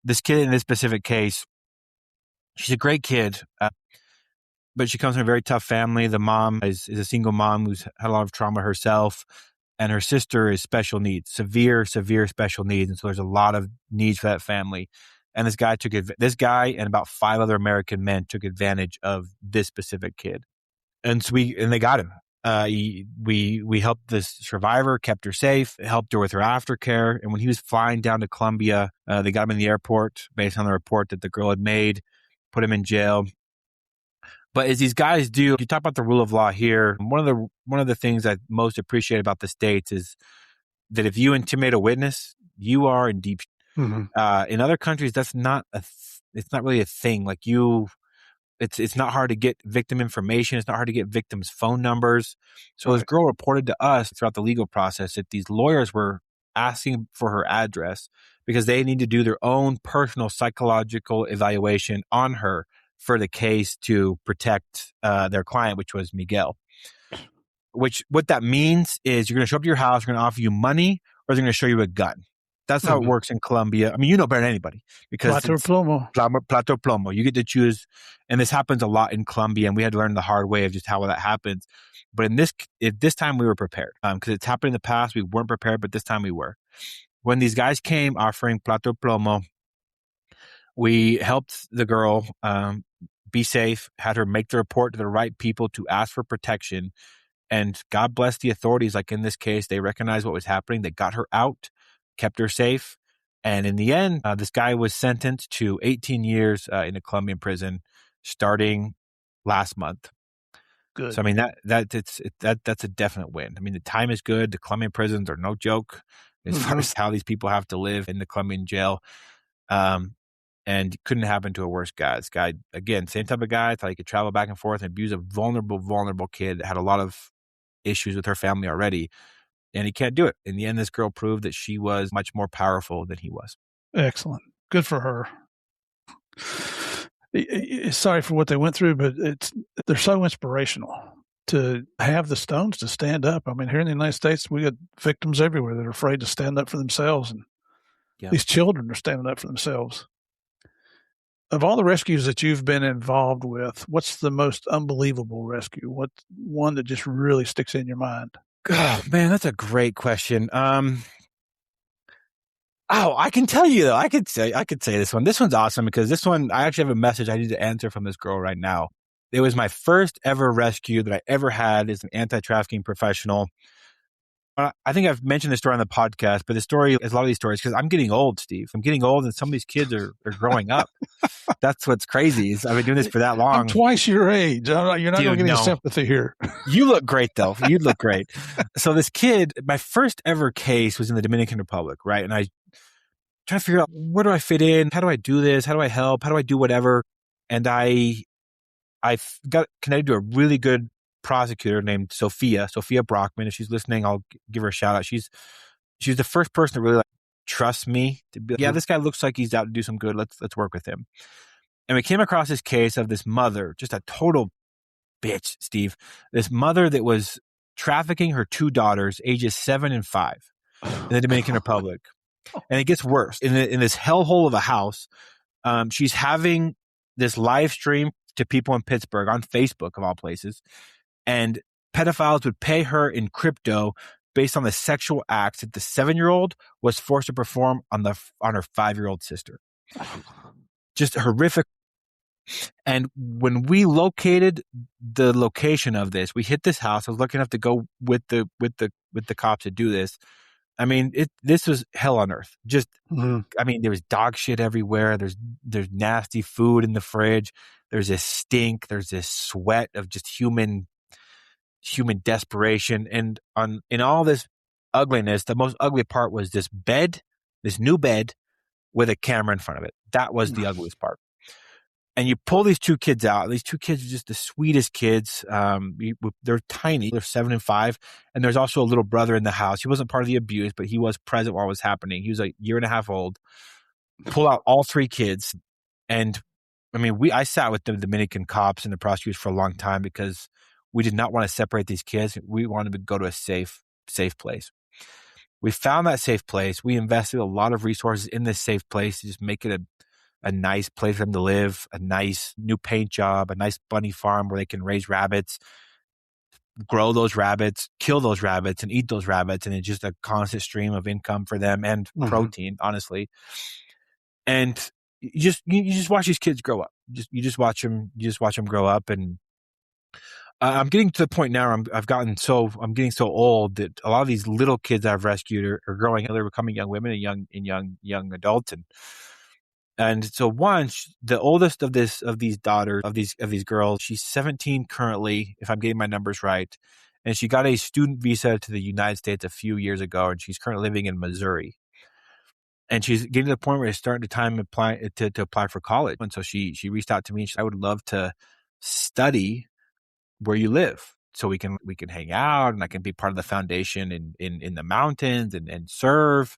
This kid in this specific case, she's a great kid, but she comes from a very tough family. The mom is a single mom who's had a lot of trauma herself, and her sister is special needs, severe special needs. And so there's a lot of needs for that family. And this guy and about 5 other American men took advantage of this specific kid. And so they got him. We helped this survivor, kept her safe, helped her with her aftercare. And when he was flying down to Colombia, they got him in the airport based on the report that the girl had made, put him in jail. But as these guys do, you talk about the rule of law here. One of the things I most appreciate about the States is that if you intimidate a witness, you are in deep. Mm-hmm. In other countries, that's not it's not really a thing. Like it's not hard to get victim information. It's not hard to get victims' phone numbers. So this girl reported to us throughout the legal process that these lawyers were asking for her address because they need to do their own personal psychological evaluation on her for the case to protect their client, which was Miguel. which what that means is you're going to show up to your house, you're going to offer you money, or they're going to show you a gun. That's how it works in Colombia. I mean, you know better than anybody because Plato it's plomo. plato plomo. You get to choose, and this happens a lot in Colombia, and we had to learn the hard way of just how that happens. But this time we were prepared because it's happened in the past. We weren't prepared, but this time we were. When these guys came offering plato plomo, we helped the girl be safe, had her make the report to the right people to ask for protection. And God bless the authorities. Like in this case, they recognized what was happening. They got her out, kept her safe. And in the end, this guy was sentenced to 18 years in a Colombian prison starting last month. Good. So, I mean, that's a definite win. I mean, the time is good. The Colombian prisons are no joke as far as how these people have to live in the Colombian jail. And couldn't happen to a worse guy. This guy, again, same type of guy, thought he could travel back and forth and abuse a vulnerable kid that had a lot of issues with her family already. And he can't do it. In the end, this girl proved that she was much more powerful than he was. Excellent. Good for her. Sorry for what they went through, but they're so inspirational to have the stones to stand up. I mean, here in the United States, we got victims everywhere that are afraid to stand up for themselves. And these children are standing up for themselves. Of all the rescues that you've been involved with, what's the most unbelievable rescue? What's one that just really sticks in your mind? Oh, man, that's a great question. I can tell you though. I could say this one. This one's awesome because this one, I actually have a message I need to answer from this girl right now. It was my first ever rescue that I ever had as an anti-trafficking professional. I think I've mentioned this story on the podcast, but the story is a lot of these stories because I'm getting old, Steve. I'm getting old, and some of these kids are growing up. That's what's crazy. I've been doing this for that long. I'm twice your age. You're not going to get any sympathy here. You look great, though. You look great. So this kid, my first ever case was in the Dominican Republic, right? And I trying to figure out, where do I fit in? How do I do this? How do I help? How do I do whatever? And I got connected to a really good prosecutor named Sophia Brockman. If she's listening, I'll give her a shout out. She's the first person to really trust me to be this guy looks like he's out to do some good. Let's work with him. And we came across this case of this mother, just a total bitch, Steve. This mother that was trafficking her two daughters, ages 7 and 5, in the Dominican Republic. And it gets worse. In this hellhole of a house, she's having this live stream to people in Pittsburgh on Facebook, of all places. And pedophiles would pay her in crypto based on the sexual acts that the 7-year-old was forced to perform on her 5-year-old sister. Just horrific. And when we located the location of this, we hit this house. I was lucky enough to go with the cops to do this. I mean, this was hell on earth. Just, I mean, there was dog shit everywhere. There's nasty food in the fridge. There's this stink. There's this sweat of just human desperation. And in all this ugliness, the most ugly part was this new bed with a camera in front of it. That was the ugliest part. And you pull these two kids out. These two kids are just the sweetest kids. They're tiny. They're 7 and 5. And there's also a little brother in the house. He wasn't part of the abuse, but he was present while it was happening. He was a year and a half old. Pull out all 3 kids. And I mean, I sat with the Dominican cops and the prosecutors for a long time because we did not want to separate these kids. We wanted to go to a safe place. We found that safe place. We invested a lot of resources in this safe place to just make it a nice place for them to live, a nice new paint job, a nice bunny farm where they can raise rabbits, grow those rabbits, kill those rabbits, and eat those rabbits. And it's just a constant stream of income for them and protein, honestly. And you just watch these kids grow up. You just watch them grow up. And I'm getting to the point now where I'm getting so old that a lot of these little kids I've rescued are growing. They're becoming young women and young adults. And so the oldest of these daughters, of these girls, she's 17 currently, if I'm getting my numbers right. And she got a student visa to the United States a few years ago, and she's currently living in Missouri. And she's getting to the point where it's starting to apply for college. And so she reached out to me and she said, I would love to study where you live so we can hang out and I can be part of the foundation in the mountains and serve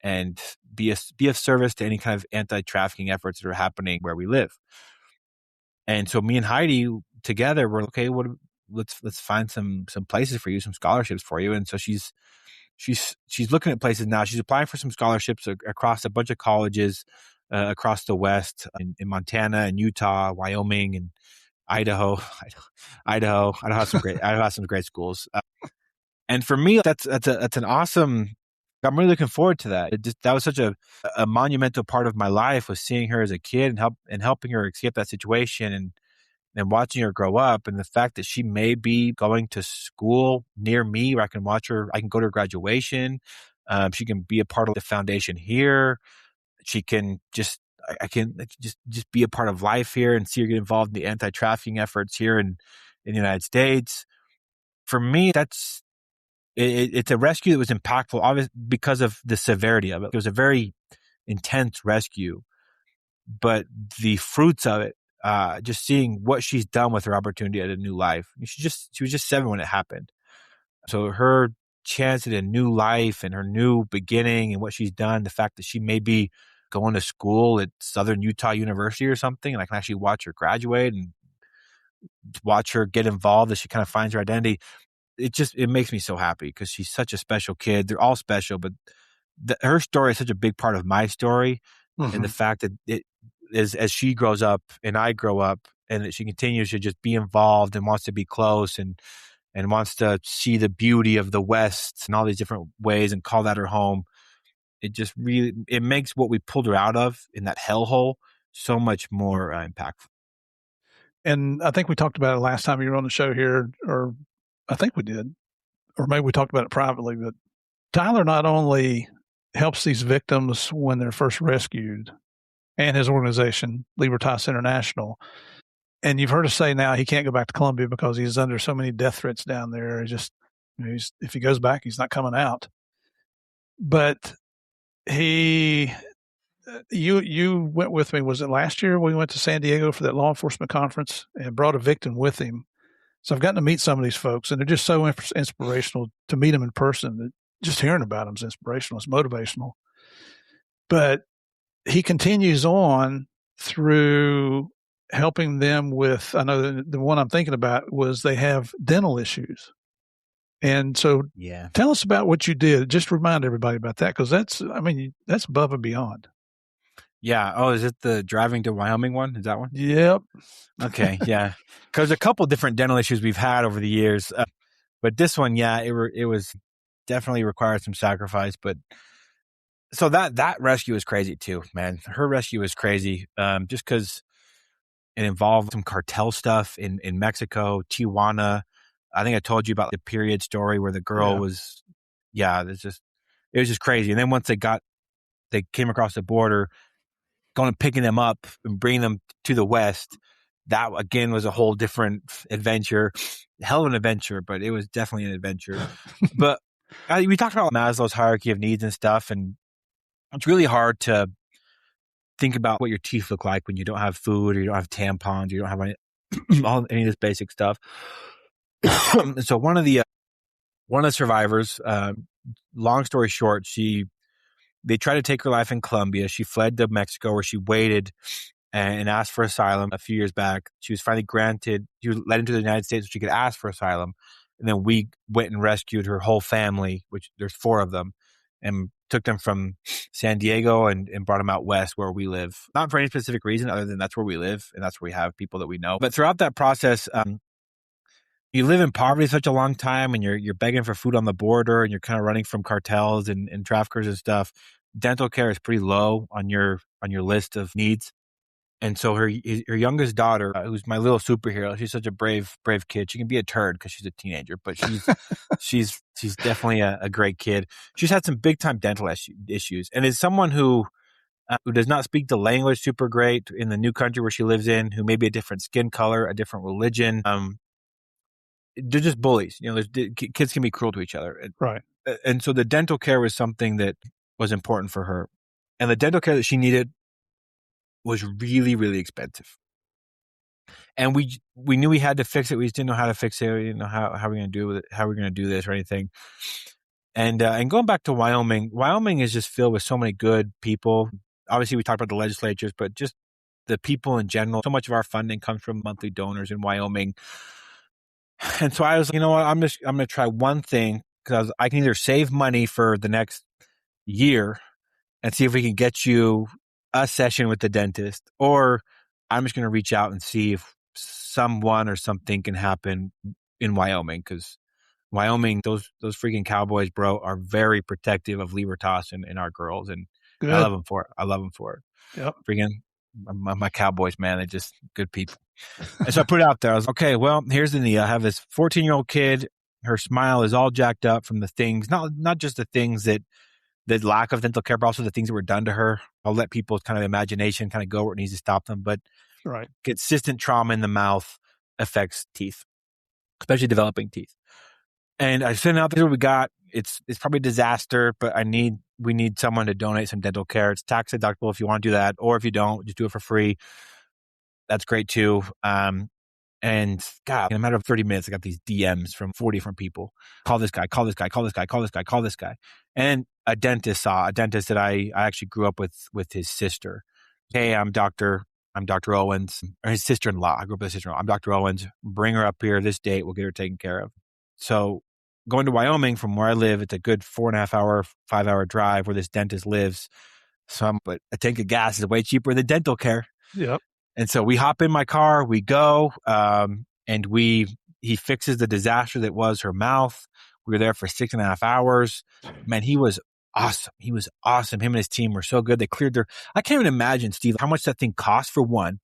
and be of service to any kind of anti-trafficking efforts that are happening where we live. And so me and Heidi together were okay. What let's find some places for you, some scholarships for you. And so she's looking at places now. She's applying for some scholarships across a bunch of colleges across the West in Montana and Utah, Wyoming and Idaho. Idaho has some great schools. And for me, that's an awesome. I'm really looking forward to that. That was such a monumental part of my life, was seeing her as a kid and helping her escape that situation and watching her grow up. And the fact that she may be going to school near me where I can watch her, I can go to her graduation. She can be a part of the foundation here. She can I can just be a part of life here and see her get involved in the anti-trafficking efforts here in the United States. For me, it's a rescue that was impactful, obviously, because of the severity of it. It was a very intense rescue, but the fruits of it, just seeing what she's done with her opportunity at a new life. She was just 7 when it happened. So her chance at a new life and her new beginning and what she's done, the fact that she may be going to school at Southern Utah University or something, and I can actually watch her graduate and watch her get involved as she kind of finds her identity. It makes me so happy because she's such a special kid. They're all special, but her story is such a big part of my story. Mm-hmm. And the fact that it is, as she grows up and I grow up, and that she continues to just be involved and wants to be close and wants to see the beauty of the West and all these different ways and call that her home. It makes what we pulled her out of in that hellhole so much more impactful. And I think we talked about it last time you were on the show here, or I think we did, or maybe we talked about it privately, but Tyler not only helps these victims when they're first rescued, and his organization, Libertas International, and you've heard us say now he can't go back to Colombia because he's under so many death threats down there. If he goes back, he's not coming out. But you went with me, was it last year? We went to San Diego for that law enforcement conference and brought a victim with him. So I've gotten to meet some of these folks, and they're just so inspirational to meet them in person. Just hearing about them is inspirational. It's motivational. But he continues on through helping them with, I know the one I'm thinking about was they have dental issues. And so tell us about what you did. Just remind everybody about that, because that's above and beyond. Yeah. Oh, is it the driving to Wyoming one? Is that one? Yep. Okay. Yeah. Because a couple different dental issues we've had over the years. But this one, it was definitely required some sacrifice. But so that rescue is crazy too, man. Her rescue is crazy just because it involved some cartel stuff in Mexico, Tijuana. I think I told you about the period story where the girl was, it was just crazy. And then once they came across the border, going and picking them up and bringing them to the West, that again was a whole different adventure. Hell of an adventure, but it was definitely an adventure. But we talked about Maslow's hierarchy of needs and stuff, and it's really hard to think about what your teeth look like when you don't have food, or you don't have tampons, or you don't have any of this basic stuff. And so one of the survivors, long story short, they tried to take her life in Colombia. She fled to Mexico, where she waited and asked for asylum a few years back. She was finally granted. She was led into the United States so she could ask for asylum. And then we went and rescued her whole family, which there's 4 of them, and took them from San Diego and brought them out west where we live. Not for any specific reason other than that's where we live and that's where we have people that we know. But throughout that process, you live in poverty such a long time, and you're begging for food on the border, and you're kind of running from cartels and traffickers and stuff. Dental care is pretty low on your list of needs. And so her youngest daughter, who's my little superhero, she's such a brave kid. She can be a turd because she's a teenager, but she's definitely a great kid. She's had some big time dental issues, and is someone who does not speak the language super great in the new country where she lives in, who may be a different skin color, a different religion. They're just bullies. Kids can be cruel to each other. Right. And so the dental care was something that was important for her. And the dental care that she needed was really, really expensive. And we knew we had to fix it. We just didn't know how to fix it. We didn't know how we're going to do it, how we're going to do this or anything. And going back to Wyoming is just filled with so many good people. Obviously, we talked about the legislatures, but just the people in general. So much of our funding comes from monthly donors in Wyoming. And so I was, you know what, I'm going to try one thing because I can either save money for the next year and see if we can get you a session with the dentist, or I'm just going to reach out and see if someone or something can happen in Wyoming, because Wyoming, those freaking cowboys, bro, are very protective of Libertas and our girls, and I love them for it. I love them for it. Yep. Freaking my cowboys, man, they're just good people. And so I put it out there. I was like, okay, well, here's the deal. I have this 14-year-old kid. Her smile is all jacked up from the things, not just the things that the lack of dental care, but also the things that were done to her. I'll let people's kind of imagination kind of go where it needs to stop them. But right, consistent trauma in the mouth affects teeth, especially developing teeth. And I sent out there what we got. It's probably a disaster, but we need someone to donate some dental care. It's tax deductible if you want to do that, or if you don't, just do it for free. That's great too. And God, in a matter of 30 minutes, I got these DMs from 40 different people. Call this guy, call this guy, call this guy, call this guy, call this guy. And a dentist that I actually grew up with his sister. Hey, I'm Dr. Owens, or his sister-in-law. I grew up with his sister-in-law. I'm Dr. Owens. Bring her up here this date. We'll get her taken care of. So going to Wyoming from where I live, it's a good 4.5 hour, 5 hour drive where this dentist lives. But a tank of gas is way cheaper than dental care. Yep. And so we hop in my car, we go, and he fixes the disaster that was her mouth. We were there for 6.5 hours. Man, he was awesome. He was awesome. Him and his team were so good. They cleared I can't even imagine, Steve, how much that thing cost, for one,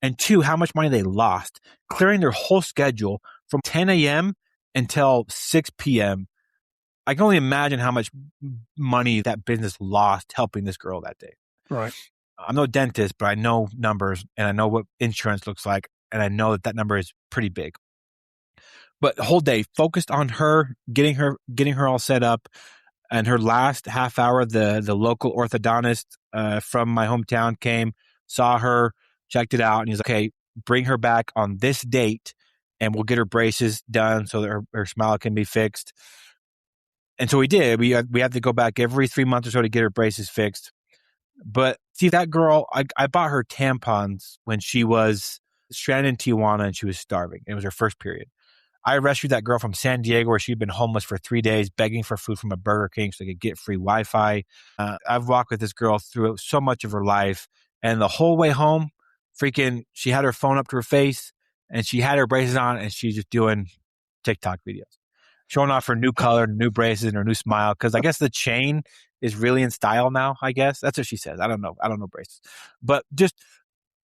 and two, how much money they lost clearing their whole schedule from 10 a.m. until 6 p.m. I can only imagine how much money that business lost helping this girl that day. Right. I'm no dentist, but I know numbers and I know what insurance looks like. And I know that number is pretty big. But the whole day focused on her, getting her all set up. And her last half hour, the local orthodontist from my hometown came, saw her, checked it out. And he's like, okay, bring her back on this date and we'll get her braces done so that her smile can be fixed. And so we did. We had to go back every 3 months or so to get her braces fixed. But see, that girl, I bought her tampons when she was stranded in Tijuana and she was starving. It was her first period. I rescued that girl from San Diego where she'd been homeless for 3 days, begging for food from a Burger King so they could get free Wi-Fi. I've walked with this girl through so much of her life. And the whole way home, she had her phone up to her face and she had her braces on and she's just doing TikTok videos, showing off her new color, new braces, and her new smile. Because I guess the chain is really in style now, I guess. That's what she says. I don't know braces. But just,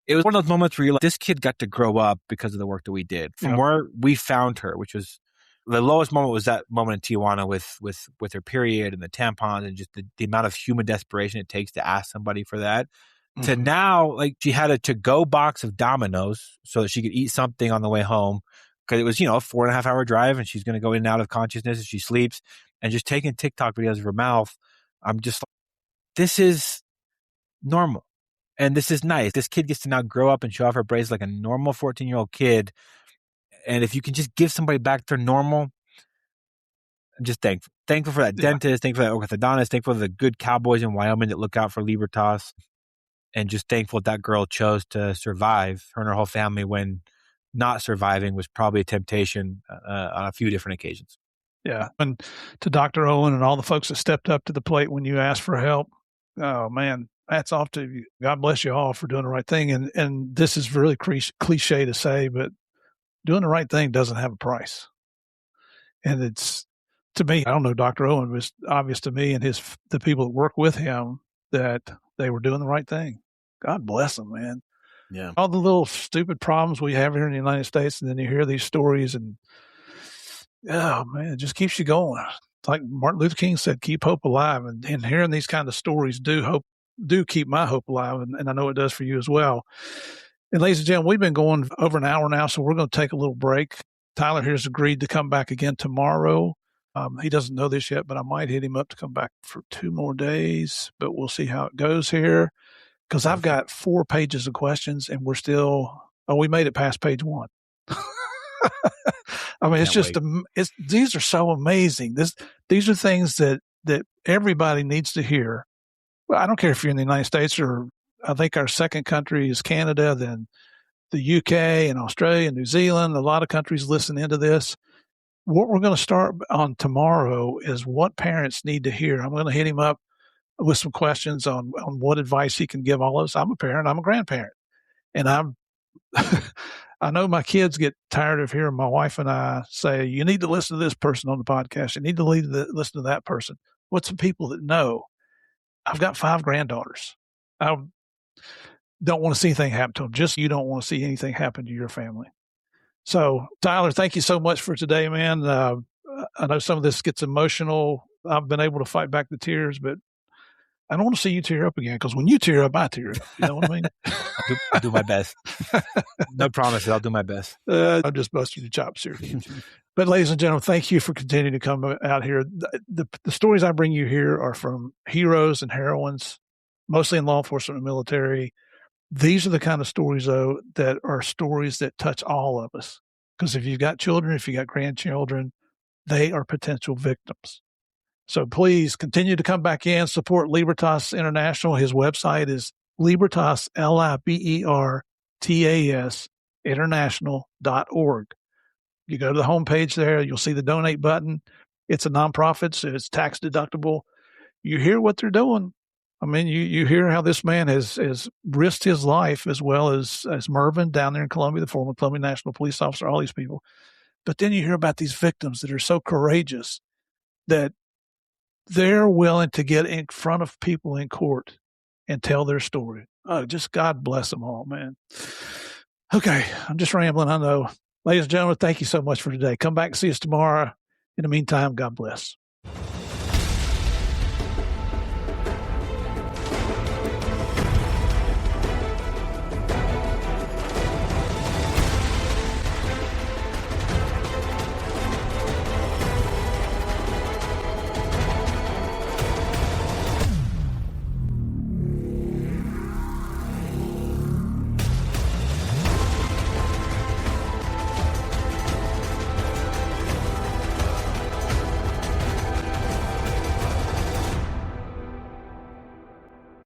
it was one of those moments where you're like, this kid got to grow up because of the work that we did. From where we found her, which was the lowest moment, was that moment in Tijuana with her period and the tampons and just the amount of human desperation it takes to ask somebody for that. Mm-hmm. To now, like, she had a to-go box of Domino's so that she could eat something on the way home. Because it was, a 4.5 hour drive and she's going to go in and out of consciousness as she sleeps, and just taking TikTok videos of her mouth. I'm just like, this is normal. And this is nice. This kid gets to now grow up and show off her braces like a normal 14-year-old kid. And if you can just give somebody back their normal, I'm just thankful. Thankful for that dentist, thankful for that orthodontist, thankful for the good cowboys in Wyoming that look out for Libertas, and just thankful that girl chose to survive, her and her whole family, when not surviving was probably a temptation on a few different occasions. Yeah. And to Dr. Owen and all the folks that stepped up to the plate when you asked for help, oh, man, hats off to you. God bless you all for doing the right thing. And this is really cliche to say, but doing the right thing doesn't have a price. And it's, to me, I don't know, Dr. Owen, was obvious to me and the people that work with him that they were doing the right thing. God bless them, man. Yeah. All the little stupid problems we have here in the United States, and then you hear these stories and, oh, man, it just keeps you going. Like Martin Luther King said, keep hope alive. And hearing these kind of stories do keep my hope alive. And I know it does for you as well. And ladies and gentlemen, we've been going over an hour now, so we're going to take a little break. Tyler here has agreed to come back again tomorrow. He doesn't know this yet, but I might hit him up to come back for 2 more days, but we'll see how it goes here. Because I've got 4 pages of questions and we made it past page 1. I mean, these are so amazing. These are things that everybody needs to hear. Well, I don't care if you're in the United States, or I think our second country is Canada, then the UK and Australia and New Zealand, a lot of countries listen into this. What we're going to start on tomorrow is what parents need to hear. I'm going to hit him up with some questions on what advice he can give all of us. I'm a parent. I'm a grandparent. And I know my kids get tired of hearing my wife and I say, you need to listen to this person on the podcast. You need to listen to that person. What's the people that know? I've got 5 granddaughters. I don't want to see anything happen to them. Just you don't want to see anything happen to your family. So, Tyler, thank you so much for today, man. I know some of this gets emotional. I've been able to fight back the tears, but I don't want to see you tear up again, because when you tear up, I tear up. You know what I mean? I'll do my best. No promises. I'll do my best. I'm just busting your chops here. But ladies and gentlemen, thank you for continuing to come out here. The stories I bring you here are from heroes and heroines, mostly in law enforcement and military. These are the kind of stories, though, that are stories that touch all of us. Because if you've got children, if you've got grandchildren, they are potential victims. So please continue to come back in, support Libertas International. His website is Libertas, Libertas, international.org. You go to the homepage there, you'll see the donate button. It's a nonprofit, so it's tax deductible. You hear what they're doing. I mean, you hear how this man has risked his life, as well as Mervyn down there in Columbia, the former Columbia National Police officer, all these people. But then you hear about these victims that are so courageous that they're willing to get in front of people in court and tell their story. Oh, just God bless them all, man. Okay, I'm just rambling, I know. Ladies and gentlemen, thank you so much for today. Come back and see us tomorrow. In the meantime, God bless.